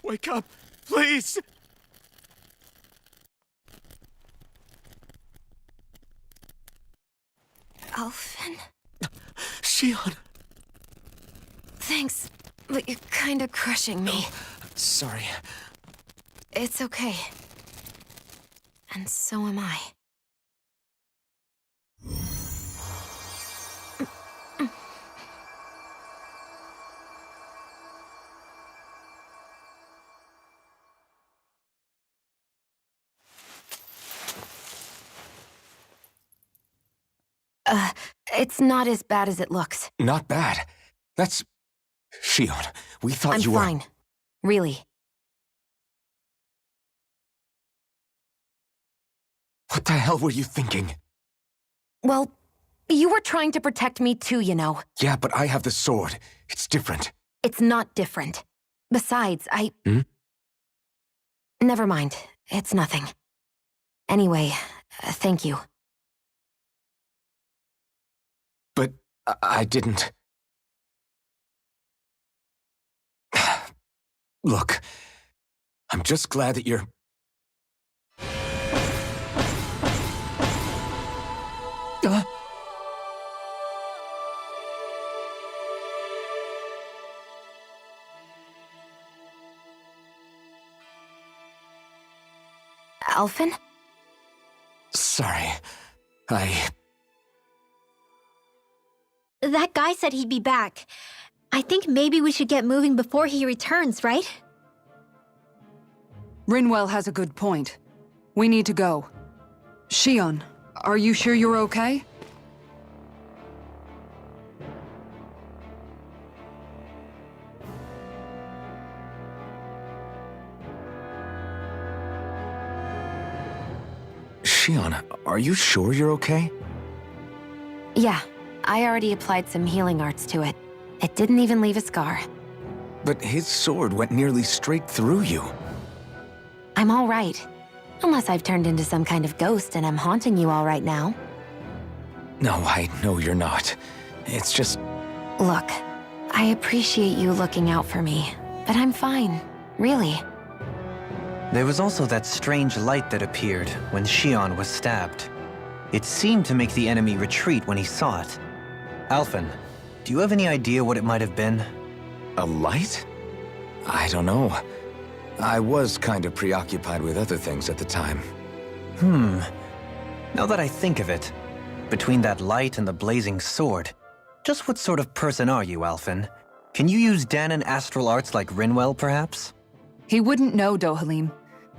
[SPEAKER 2] wake up, please!
[SPEAKER 7] Alphen?
[SPEAKER 2] Shion!
[SPEAKER 7] Thanks, but you're kinda crushing me.
[SPEAKER 2] Sorry.
[SPEAKER 7] It's okay. And so am I. It's not as bad as it looks.
[SPEAKER 4] Not bad. That's... Shion, we thought
[SPEAKER 7] I'm
[SPEAKER 4] you were...
[SPEAKER 7] fine. Really.
[SPEAKER 4] What the hell were you thinking?
[SPEAKER 7] Well, you were trying to protect me too, you know.
[SPEAKER 4] Yeah, but I have the sword. It's different.
[SPEAKER 7] It's not different. Besides,
[SPEAKER 4] Hmm?
[SPEAKER 7] Never mind. It's nothing. Anyway, thank you.
[SPEAKER 4] But I didn't... Look, I'm just glad that you're...
[SPEAKER 7] Alphen?
[SPEAKER 4] Sorry.
[SPEAKER 5] That guy said he'd be back. I think maybe we should get moving before he returns, right?
[SPEAKER 3] Rinwell has a good point. We need to go. Shion, are you sure you're okay?
[SPEAKER 4] Shion, are you sure you're okay?
[SPEAKER 7] Yeah, I already applied some healing arts to it. It didn't even leave a scar.
[SPEAKER 4] But his sword went nearly straight through you.
[SPEAKER 7] I'm all right. Unless I've turned into some kind of ghost and I'm haunting you all right now.
[SPEAKER 4] No, I know you're not. It's just...
[SPEAKER 7] Look, I appreciate you looking out for me, but I'm fine, really.
[SPEAKER 10] There was also that strange light that appeared when Shion was stabbed. It seemed to make the enemy retreat when he saw it. Alphen, do you have any idea what it might have been?
[SPEAKER 4] A light? I don't know. I was kind of preoccupied with other things at the time.
[SPEAKER 10] Now that I think of it, between that light and the blazing sword, just what sort of person are you, Alphen? Can you use Danon astral arts like Rinwell, perhaps?
[SPEAKER 3] He wouldn't know, Dohalim.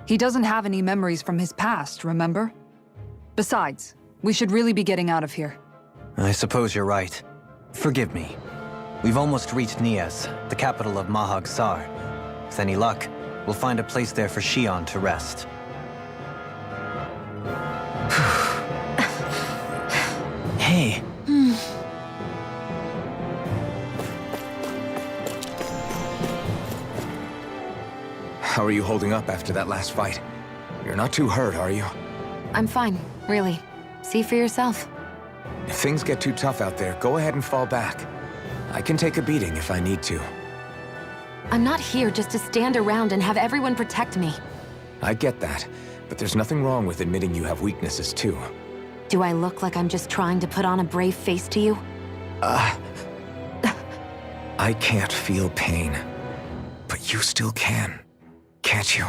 [SPEAKER 3] He doesn't have any memories from his past, remember? Besides, we should really be getting out of here.
[SPEAKER 10] I suppose you're right. Forgive me. We've almost reached Nias, the capital of Mahag Sar. With any luck, we'll find a place there for Shion to rest.
[SPEAKER 9] Hey.
[SPEAKER 4] How are you holding up after that last fight? You're not too hurt, are you?
[SPEAKER 7] I'm fine, really. See for yourself.
[SPEAKER 4] If things get too tough out there, go ahead and fall back. I can take a beating if I need to.
[SPEAKER 7] I'm not here just to stand around and have everyone protect me.
[SPEAKER 4] I get that, but there's nothing wrong with admitting you have weaknesses too.
[SPEAKER 7] Do I look like I'm just trying to put on a brave face to you?
[SPEAKER 4] I can't feel pain, but you still can, can't you?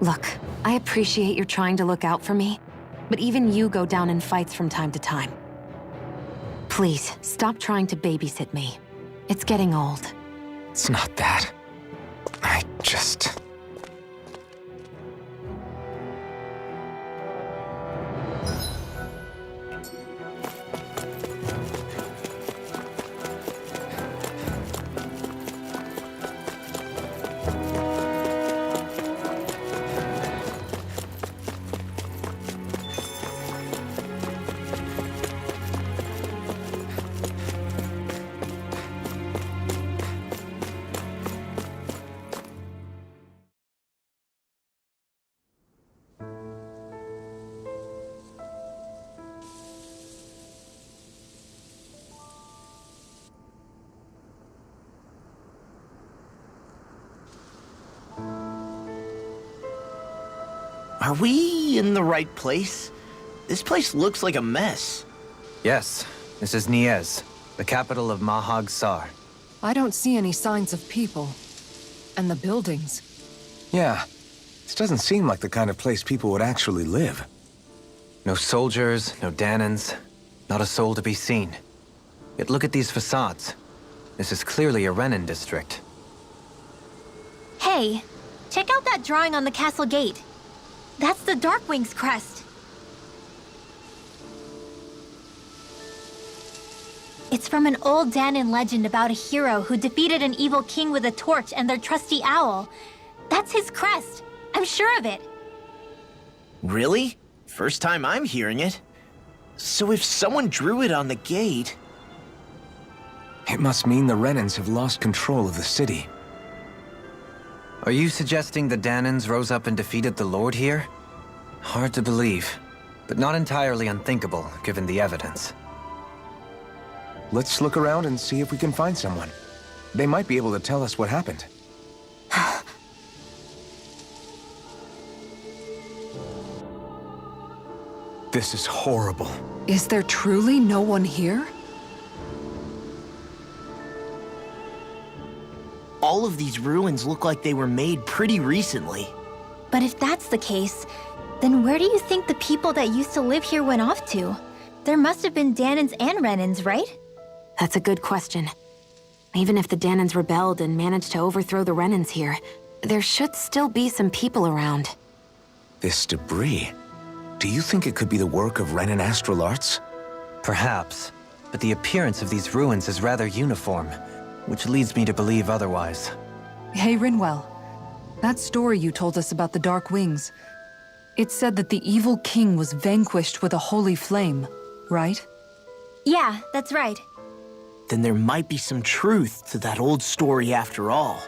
[SPEAKER 7] Look, I appreciate you're trying to look out for me, but even you go down in fights from time to time. Please, stop trying to babysit me. It's getting old.
[SPEAKER 4] It's not that. I just...
[SPEAKER 9] Are we in the right place? This place looks like a mess.
[SPEAKER 10] Yes, this is Niez, the capital of Mahag Sar.
[SPEAKER 8] I don't see any signs of people. And the buildings.
[SPEAKER 4] Yeah, this doesn't seem like the kind of place people would actually live.
[SPEAKER 10] No soldiers, no Danans, not a soul to be seen. Yet look at these facades. This is clearly a Renin district.
[SPEAKER 5] Hey, check out that drawing on the castle gate. That's the Darkwing's crest. It's from an old Danan legend about a hero who defeated an evil king with a torch and their trusty owl. That's his crest. I'm sure of it.
[SPEAKER 9] Really? First time I'm hearing it. So if someone drew it on the gate...
[SPEAKER 4] It must mean the Renins have lost control of the city.
[SPEAKER 10] Are you suggesting the Danans rose up and defeated the Lord here? Hard to believe, but not entirely unthinkable, given the evidence.
[SPEAKER 4] Let's look around and see if we can find someone. They might be able to tell us what happened. This is horrible.
[SPEAKER 3] Is there truly no one here?
[SPEAKER 9] All of these ruins look like they were made pretty recently.
[SPEAKER 5] But if that's the case, then where do you think the people that used to live here went off to? There must have been Danans and Renins, right?
[SPEAKER 7] That's a good question. Even if the Danans rebelled and managed to overthrow the Renins here, there should still be some people around.
[SPEAKER 4] This debris... Do you think it could be the work of Renin astral arts?
[SPEAKER 10] Perhaps, but the appearance of these ruins is rather uniform, which leads me to believe otherwise.
[SPEAKER 3] Hey, Rinwell. That story you told us about the Dark Wings. It said that the evil king was vanquished with a holy flame, right?
[SPEAKER 5] Yeah, that's right.
[SPEAKER 9] Then there might be some truth to that old story after all.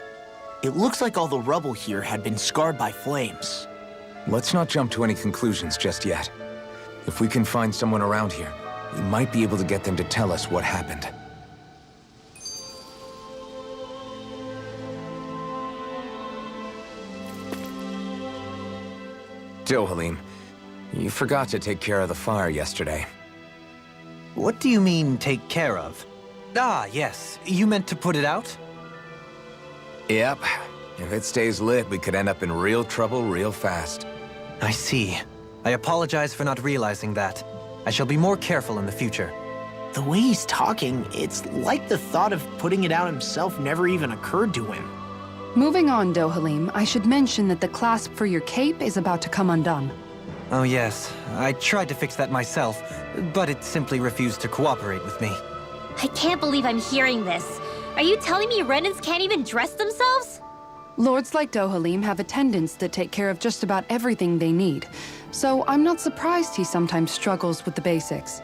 [SPEAKER 9] It looks like all the rubble here had been scarred by flames.
[SPEAKER 4] Let's not jump to any conclusions just yet. If we can find someone around here, we might be able to get them to tell us what happened. Dohalim, you forgot to take care of the fire yesterday.
[SPEAKER 10] What do you mean, take care of? Ah, yes. You meant to put it out?
[SPEAKER 4] Yep. If it stays lit, we could end up in real trouble real fast.
[SPEAKER 10] I see. I apologize for not realizing that. I shall be more careful in the future.
[SPEAKER 9] The way he's talking, it's like the thought of putting it out himself never even occurred to him.
[SPEAKER 3] Moving on, Dohalim, I should mention that the clasp for your cape is about to come undone.
[SPEAKER 10] Oh yes, I tried to fix that myself, but it simply refused to cooperate with me.
[SPEAKER 5] I can't believe I'm hearing this. Are you telling me Renins can't even dress themselves?
[SPEAKER 3] Lords like Dohalim have attendants that take care of just about everything they need, so I'm not surprised he sometimes struggles with the basics.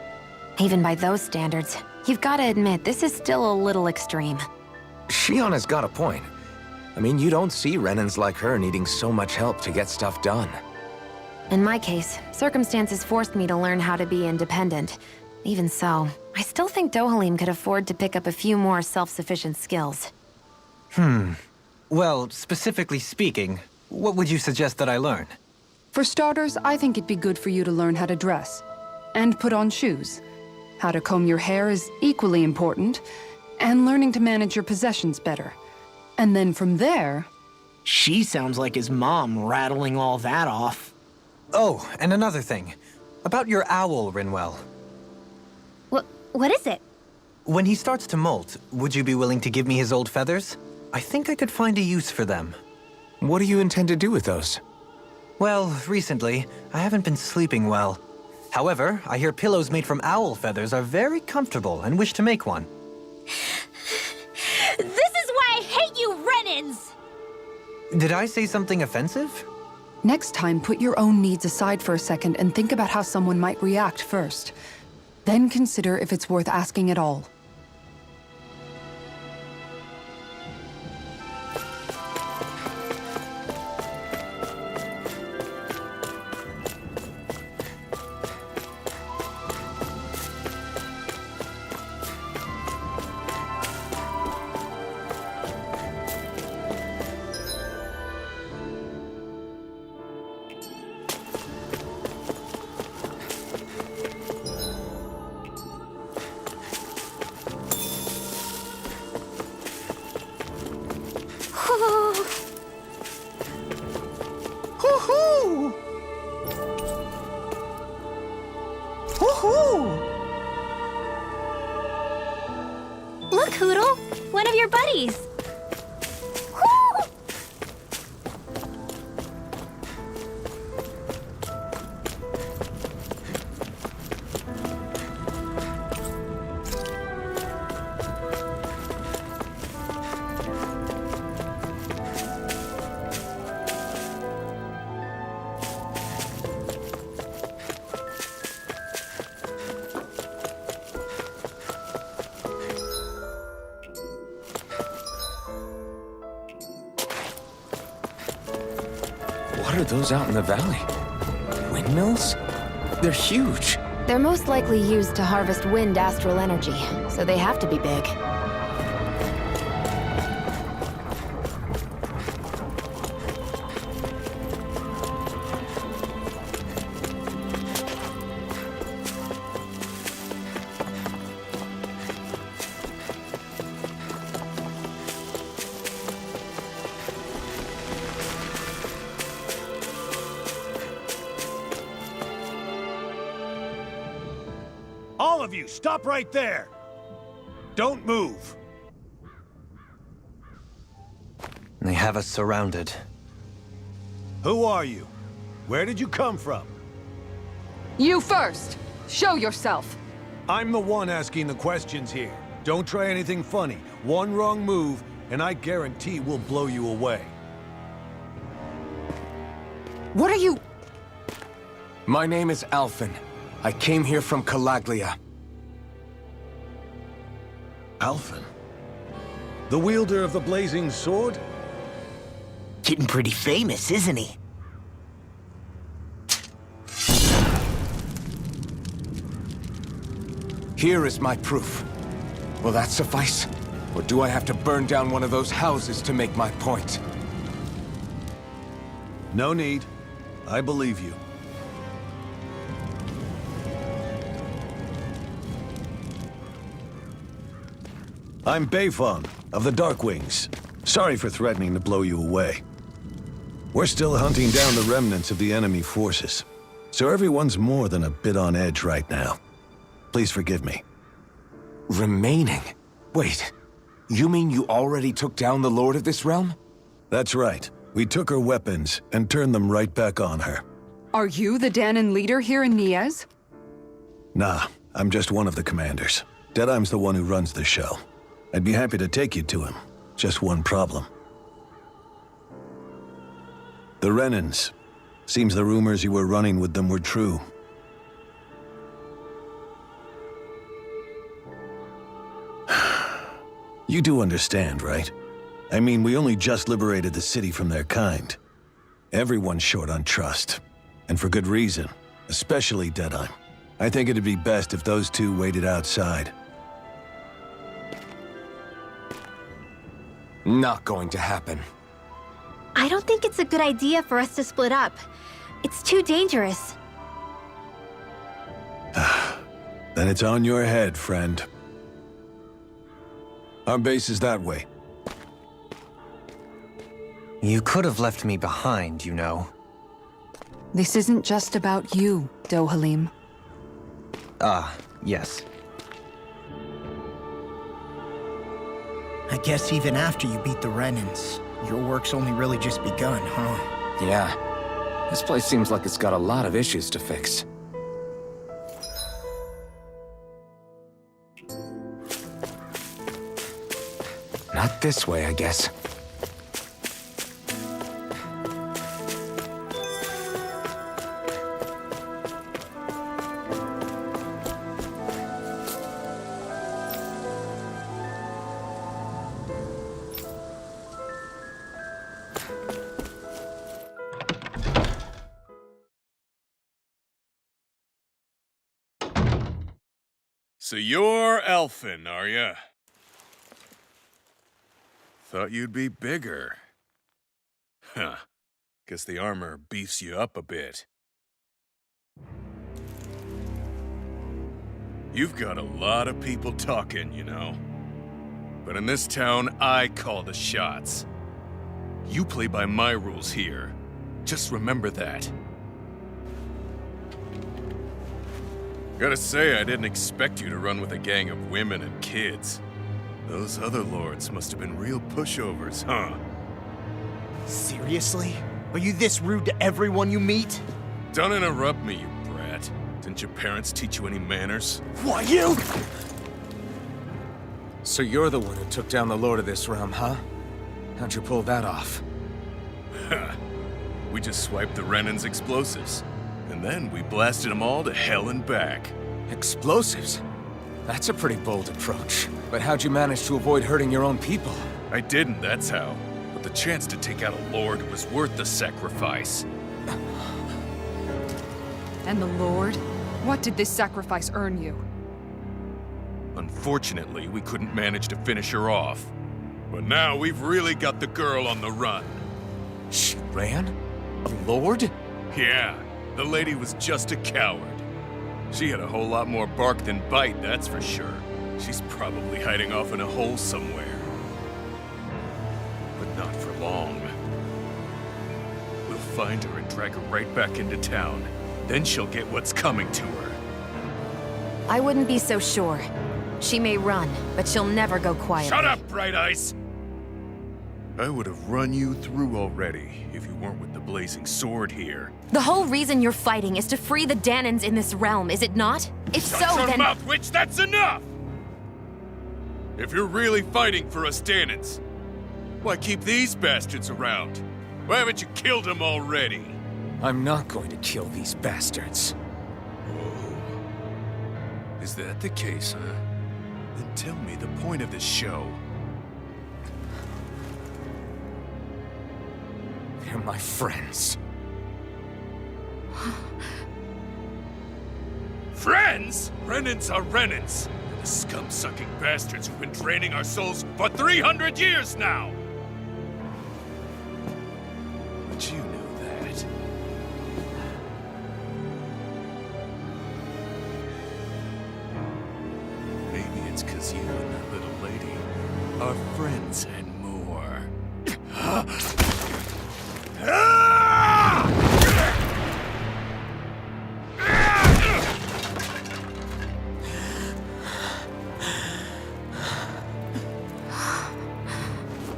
[SPEAKER 7] Even by those standards, you've got to admit this is still a little extreme.
[SPEAKER 4] Shionna's got a point. I mean, you don't see Renins like her needing so much help to get stuff done.
[SPEAKER 7] In my case, circumstances forced me to learn how to be independent. Even so, I still think Dohalim could afford to pick up a few more self-sufficient skills.
[SPEAKER 10] Well, specifically speaking, what would you suggest that I learn?
[SPEAKER 3] For starters, I think it'd be good for you to learn how to dress. And put on shoes. How to comb your hair is equally important. And learning to manage your possessions better. And then from there...
[SPEAKER 9] She sounds like his mom rattling all that off.
[SPEAKER 10] Oh, and another thing. About your owl, Rinwell.
[SPEAKER 5] What is it?
[SPEAKER 10] When he starts to molt, would you be willing to give me his old feathers? I think I could find a use for them.
[SPEAKER 4] What do you intend to do with those?
[SPEAKER 10] Well, recently, I haven't been sleeping well. However, I hear pillows made from owl feathers are very comfortable and wish to make one.
[SPEAKER 5] This is why I hate you, Renins!
[SPEAKER 10] Did I say something offensive?
[SPEAKER 3] Next time, put your own needs aside for a second and think about how someone might react first. Then consider if it's worth asking at all.
[SPEAKER 5] your buddies.
[SPEAKER 4] What are those out in the valley? Windmills? They're huge.
[SPEAKER 7] They're most likely used to harvest wind astral energy, so they have to be big.
[SPEAKER 11] All of you, stop right there! Don't move!
[SPEAKER 10] They have us surrounded.
[SPEAKER 11] Who are you? Where did you come from?
[SPEAKER 3] You first! Show yourself!
[SPEAKER 11] I'm the one asking the questions here. Don't try anything funny. One wrong move, and I guarantee we'll blow you away.
[SPEAKER 3] What are you...
[SPEAKER 4] My name is Alphen. I came here from Calaglia.
[SPEAKER 11] Alphen? The wielder of the blazing sword?
[SPEAKER 9] Getting pretty famous, isn't he?
[SPEAKER 4] Here is my proof. Will that suffice? Or do I have to burn down one of those houses to make my point?
[SPEAKER 11] No need. I believe you. I'm Beifong, of the Darkwings. Sorry for threatening to blow you away. We're still hunting down the remnants of the enemy forces, so everyone's more than a bit on edge right now. Please forgive me.
[SPEAKER 4] Remaining? Wait, you mean you already took down the Lord of this realm?
[SPEAKER 11] That's right. We took her weapons and turned them right back on her.
[SPEAKER 3] Are you the Dahnan leader here in Niez?
[SPEAKER 11] Nah, I'm just one of the commanders. Deadheim's the one who runs the show. I'd be happy to take you to him. Just one problem. The Renans. Seems the rumors you were running with them were true. You do understand, right? I mean, we only just liberated the city from their kind. Everyone's short on trust. And for good reason. Especially Deadheim. I think it'd be best if those two waited outside.
[SPEAKER 4] Not going to happen.
[SPEAKER 5] I don't think it's a good idea for us to split up. It's too dangerous.
[SPEAKER 11] Then it's on your head, friend. Our base is that way.
[SPEAKER 10] You could have left me behind, you know.
[SPEAKER 3] This isn't just about you, Dohalim.
[SPEAKER 10] Ah, yes.
[SPEAKER 9] I guess even after you beat the Renans, your work's only really just begun, huh?
[SPEAKER 4] Yeah. This place seems like it's got a lot of issues to fix. Not this way, I guess.
[SPEAKER 12] So you're Elfin, are ya? Thought you'd be bigger. Huh. Guess the armor beefs you up a bit. You've got a lot of people talking, you know. But in this town, I call the shots. You play by my rules here. Just remember that. Gotta say, I didn't expect you to run with a gang of women and kids. Those other lords must have been real pushovers, huh?
[SPEAKER 9] Seriously? Are you this rude to everyone you meet?
[SPEAKER 12] Don't interrupt me, you brat. Didn't your parents teach you any manners?
[SPEAKER 9] Why, you?
[SPEAKER 4] So you're the one who took down the Lord of this realm, huh? How'd you pull that off?
[SPEAKER 12] We just swiped the Renan's explosives. And then we blasted them all to hell and back.
[SPEAKER 4] Explosives? That's a pretty bold approach. But how'd you manage to avoid hurting your own people?
[SPEAKER 12] I didn't, that's how. But the chance to take out a lord was worth the sacrifice.
[SPEAKER 3] And the Lord? What did this sacrifice earn you?
[SPEAKER 12] Unfortunately, we couldn't manage to finish her off. But now we've really got the girl on the run.
[SPEAKER 4] She ran? A lord?
[SPEAKER 12] Yeah, the lady was just a coward. She had a whole lot more bark than bite, that's for sure. She's probably hiding off in a hole somewhere. But not for long. We'll find her and drag her right back into town. Then she'll get what's coming to her.
[SPEAKER 7] I wouldn't be so sure. She may run, but she'll never go quietly.
[SPEAKER 12] Shut up, Bright Eyes! I would have run you through already if you weren't with the blazing sword here.
[SPEAKER 7] The whole reason you're fighting is to free the Danans in this realm, is it not? If so,
[SPEAKER 12] Shut your
[SPEAKER 7] then—
[SPEAKER 12] mouth, witch! That's enough! If you're really fighting for us Danans, why keep these bastards around? Why haven't you killed them already?
[SPEAKER 4] I'm not going to kill these bastards.
[SPEAKER 12] Oh. Is that the case, huh? Then tell me the point of this show.
[SPEAKER 4] They're my friends.
[SPEAKER 12] Friends? Renans are Renans. The scum-sucking bastards who've been draining our souls for 300 years now! But you know that. Maybe it's 'cause you and that little lady are friends and more.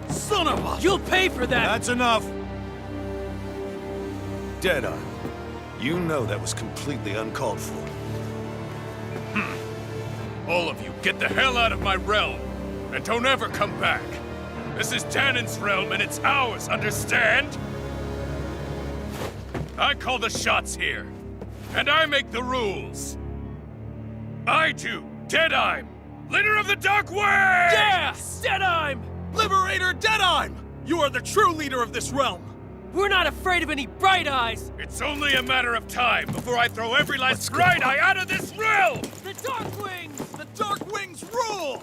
[SPEAKER 2] Son of a... You'll pay for that!
[SPEAKER 11] That's enough! Deadeye, you know that was completely uncalled for.
[SPEAKER 12] All of you, get the hell out of my realm! And don't ever come back! This is Danan's realm and it's ours, understand? I call the shots here. And I make the rules. I do, Deadeye, leader of the Dark Wings!
[SPEAKER 2] Yeah! Deadeye! Liberator Deadeye! You are the true leader of this realm! We're not afraid of any Bright Eyes!
[SPEAKER 12] It's only a matter of time before I throw every last Bright Eye out of this realm!
[SPEAKER 2] The Dark Wings! The Dark Wings rule!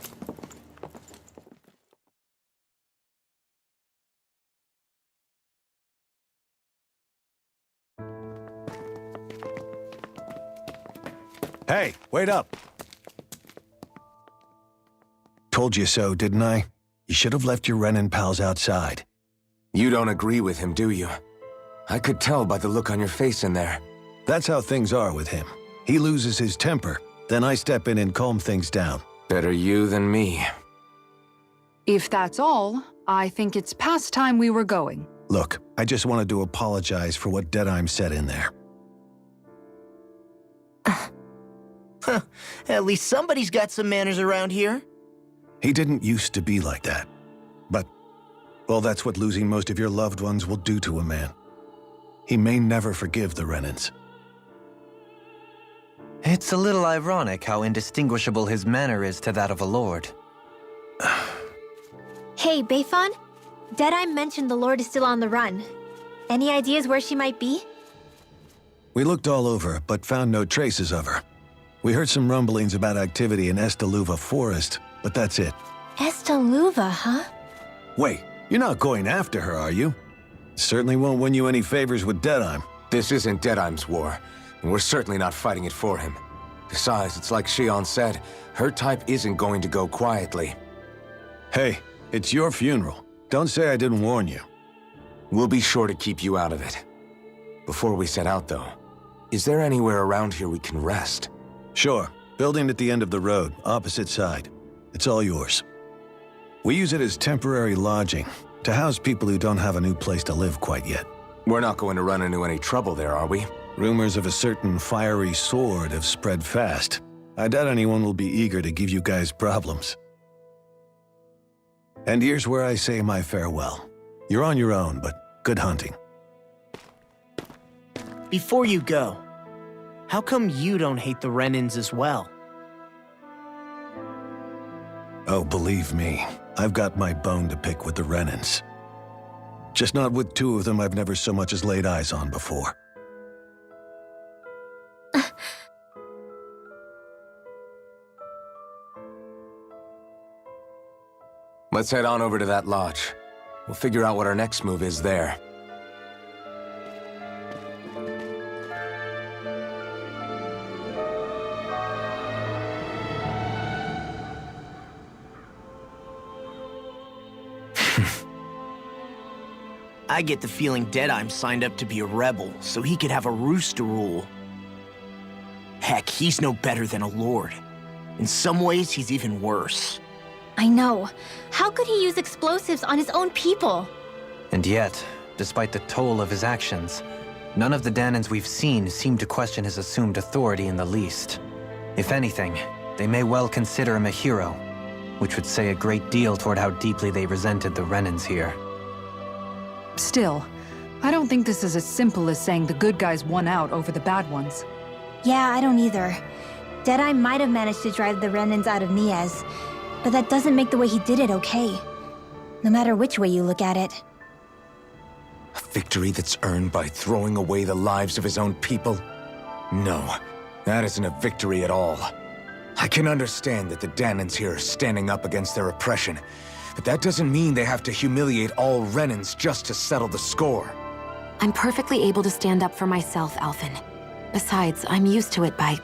[SPEAKER 11] Hey, wait up! Told you so, didn't I? You should have left your Renan pals outside.
[SPEAKER 4] You don't agree with him, do you? I could tell by the look on your face in there.
[SPEAKER 11] That's how things are with him. He loses his temper, then I step in and calm things down.
[SPEAKER 4] Better you than me.
[SPEAKER 3] If that's all, I think it's past time we were going.
[SPEAKER 11] Look, I just wanted to apologize for what Deadeye said in there.
[SPEAKER 9] At least somebody's got some manners around here.
[SPEAKER 11] He didn't used to be like that. But, well, that's what losing most of your loved ones will do to a man. He may never forgive the Renans.
[SPEAKER 10] It's a little ironic how indistinguishable his manner is to that of a lord.
[SPEAKER 5] Hey, Bayfon? Deadeye mentioned the Lord is still on the run. Any ideas where she might be?
[SPEAKER 11] We looked all over, but found no traces of her. We heard some rumblings about activity in Estaluva Forest, but that's it.
[SPEAKER 5] Estaluva, huh?
[SPEAKER 11] Wait, you're not going after her, are you? Certainly won't win you any favors with Deadeye.
[SPEAKER 4] This isn't Deadeye's war, and we're certainly not fighting it for him. Besides, it's like Shion said, her type isn't going to go quietly.
[SPEAKER 11] Hey, it's your funeral. Don't say I didn't warn you.
[SPEAKER 4] We'll be sure to keep you out of it. Before we set out, though, is there anywhere around here we can rest?
[SPEAKER 11] Sure. Building at the end of the road, opposite side. It's all yours. We use it as temporary lodging, to house people who don't have a new place to live quite yet.
[SPEAKER 4] We're not going to run into any trouble there, are we?
[SPEAKER 11] Rumors of a certain fiery sword have spread fast. I doubt anyone will be eager to give you guys problems. And here's where I say my farewell. You're on your own, but good hunting.
[SPEAKER 9] Before you go, how come you don't hate the Rennens as well?
[SPEAKER 11] Oh, believe me, I've got my bone to pick with the Rennens. Just not with two of them I've never so much as laid eyes on before.
[SPEAKER 4] Let's head on over to that lodge. We'll figure out what our next move is there.
[SPEAKER 9] I get the feeling Deadeye's signed up to be a rebel, so he could have a roost to rule. Heck, he's no better than a lord. In some ways, he's even worse.
[SPEAKER 5] I know. How could he use explosives on his own people?
[SPEAKER 10] And yet, despite the toll of his actions, none of the Danans we've seen seem to question his assumed authority in the least. If anything, they may well consider him a hero, which would say a great deal toward how deeply they resented the Rennens here.
[SPEAKER 3] Still, I don't think this is as simple as saying the good guys won out over the bad ones.
[SPEAKER 5] Yeah, I don't either. Deadeye might have managed to drive the Rennens out of Niez, but that doesn't make the way he did it okay. No matter which way you look at it.
[SPEAKER 4] A victory that's earned by throwing away the lives of his own people? No, that isn't a victory at all. I can understand that the Danans here are standing up against their oppression, but that doesn't mean they have to humiliate all Rennens just to settle the score.
[SPEAKER 7] I'm perfectly able to stand up for myself, Alphen. Besides, I'm used to it by...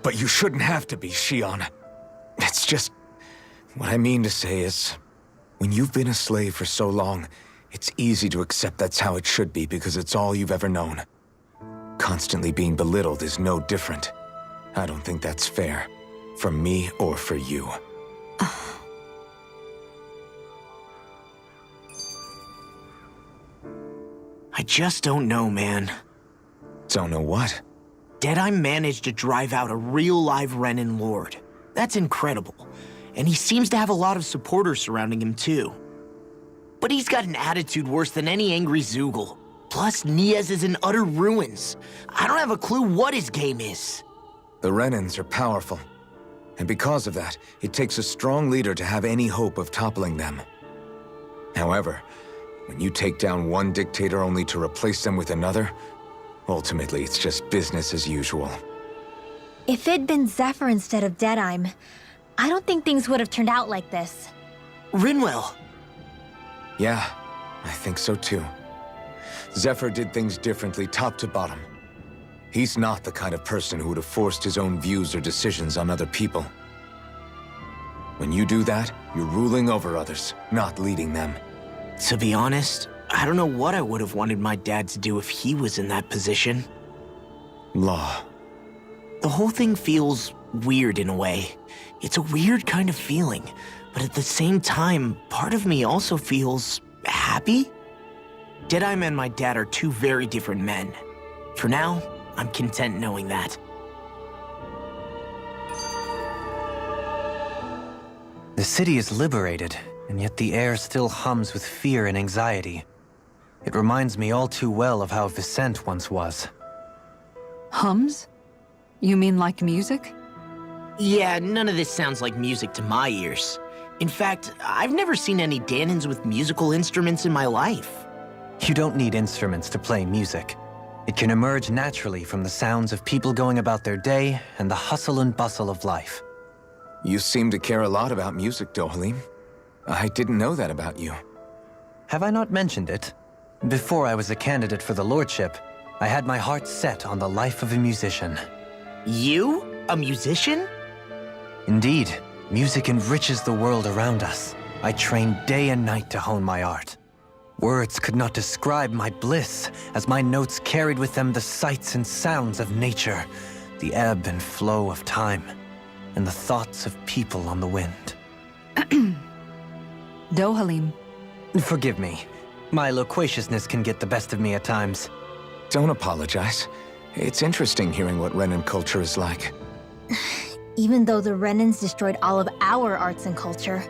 [SPEAKER 4] But you shouldn't have to be, Shion. It's just... What I mean to say is, when you've been a slave for so long, it's easy to accept that's how it should be because it's all you've ever known. Constantly being belittled is no different. I don't think that's fair. For me or for you.
[SPEAKER 9] I just don't know, man.
[SPEAKER 4] Don't know what?
[SPEAKER 9] Deadeye managed to drive out a real live Rennen lord. That's incredible. And he seems to have a lot of supporters surrounding him too. But he's got an attitude worse than any angry Zoogle. Plus, Niez is in utter ruins. I don't have a clue what his game is.
[SPEAKER 4] The Rennens are powerful. And because of that, it takes a strong leader to have any hope of toppling them. However, when you take down one dictator only to replace them with another, ultimately it's just business as usual.
[SPEAKER 5] If it'd been Zephyr instead of Deadeye, I don't think things would have turned out like this.
[SPEAKER 9] Rinwell.
[SPEAKER 4] Yeah, I think so too. Zephyr did things differently top to bottom. He's not the kind of person who would have forced his own views or decisions on other people. When you do that, you're ruling over others, not leading them.
[SPEAKER 9] To be honest, I don't know what I would have wanted my dad to do if he was in that position.
[SPEAKER 4] Law.
[SPEAKER 9] The whole thing feels weird in a way. It's a weird kind of feeling, but at the same time, part of me also feels happy. Deadeye and my dad are two very different men. For now, I'm content knowing that.
[SPEAKER 10] The city is liberated, and yet the air still hums with fear and anxiety. It reminds me all too well of how Vicente once was.
[SPEAKER 3] Hums? You mean like music?
[SPEAKER 9] Yeah, none of this sounds like music to my ears. In fact, I've never seen any Danans with musical instruments in my life.
[SPEAKER 10] You don't need instruments to play music. It can emerge naturally from the sounds of people going about their day and the hustle and bustle of life.
[SPEAKER 4] You seem to care a lot about music, Dohalim. I didn't know that about you.
[SPEAKER 10] Have I not mentioned it? Before I was a candidate for the lordship, I had my heart set on the life of a musician.
[SPEAKER 9] You? A musician?
[SPEAKER 10] Indeed, music enriches the world around us. I trained day and night to hone my art. Words could not describe my bliss, as my notes carried with them the sights and sounds of nature, the ebb and flow of time, and the thoughts of people on the wind.
[SPEAKER 3] Dohalim.
[SPEAKER 10] Forgive me. My loquaciousness can get the best of me at times.
[SPEAKER 4] Don't apologize. It's interesting hearing what Renan culture is like.
[SPEAKER 5] Even though the Renans destroyed all of our arts and culture.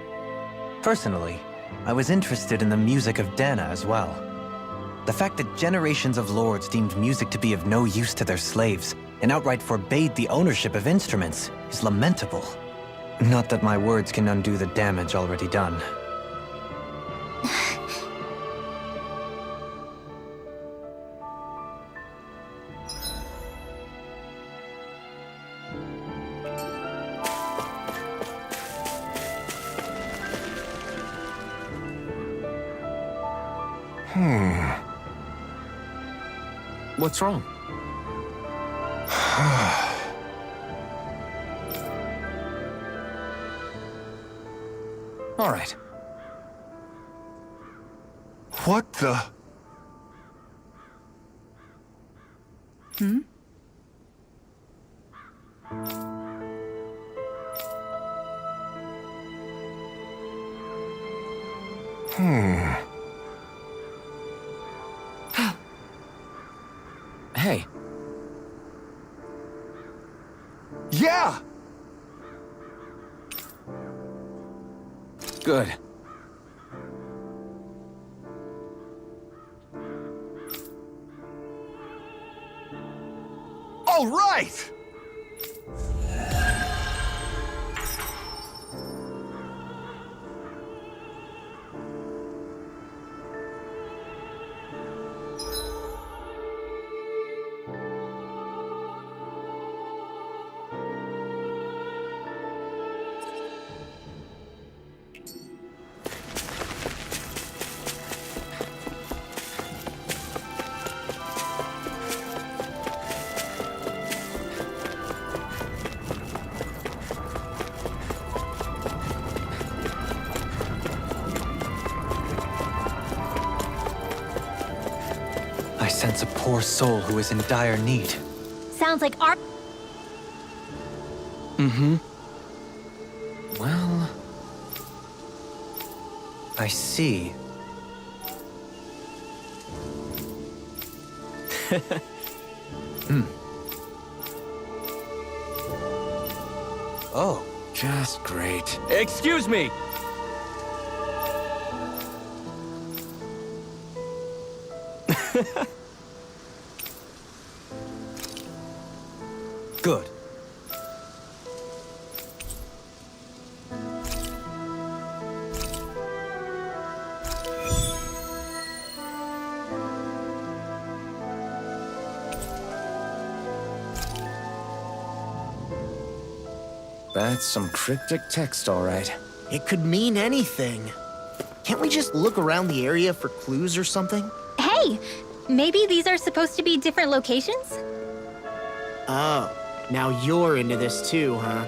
[SPEAKER 10] Personally, I was interested in the music of Dana as well. The fact that generations of lords deemed music to be of no use to their slaves and outright forbade the ownership of instruments is lamentable. Not that my words can undo the damage already done.
[SPEAKER 6] What's wrong?
[SPEAKER 4] All right.
[SPEAKER 12] What the?
[SPEAKER 3] Hmm?
[SPEAKER 4] Hey.
[SPEAKER 12] Yeah!
[SPEAKER 4] Good.
[SPEAKER 12] All right!
[SPEAKER 10] I sense a poor soul who is in dire need.
[SPEAKER 5] Sounds like our...
[SPEAKER 10] Mm-hmm. Well... I see. Oh.
[SPEAKER 4] Just great.
[SPEAKER 6] Excuse me!
[SPEAKER 10] Good.
[SPEAKER 4] That's some cryptic text, all right.
[SPEAKER 9] It could mean anything. Can't we just look around the area for clues or something?
[SPEAKER 5] Hey! Maybe these are supposed to be different locations?
[SPEAKER 9] Oh, now you're into this too, huh?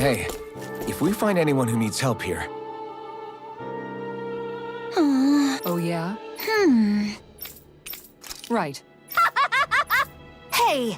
[SPEAKER 4] Hey, if we find anyone who needs help here...
[SPEAKER 8] Oh, yeah? Right.
[SPEAKER 7] Hey!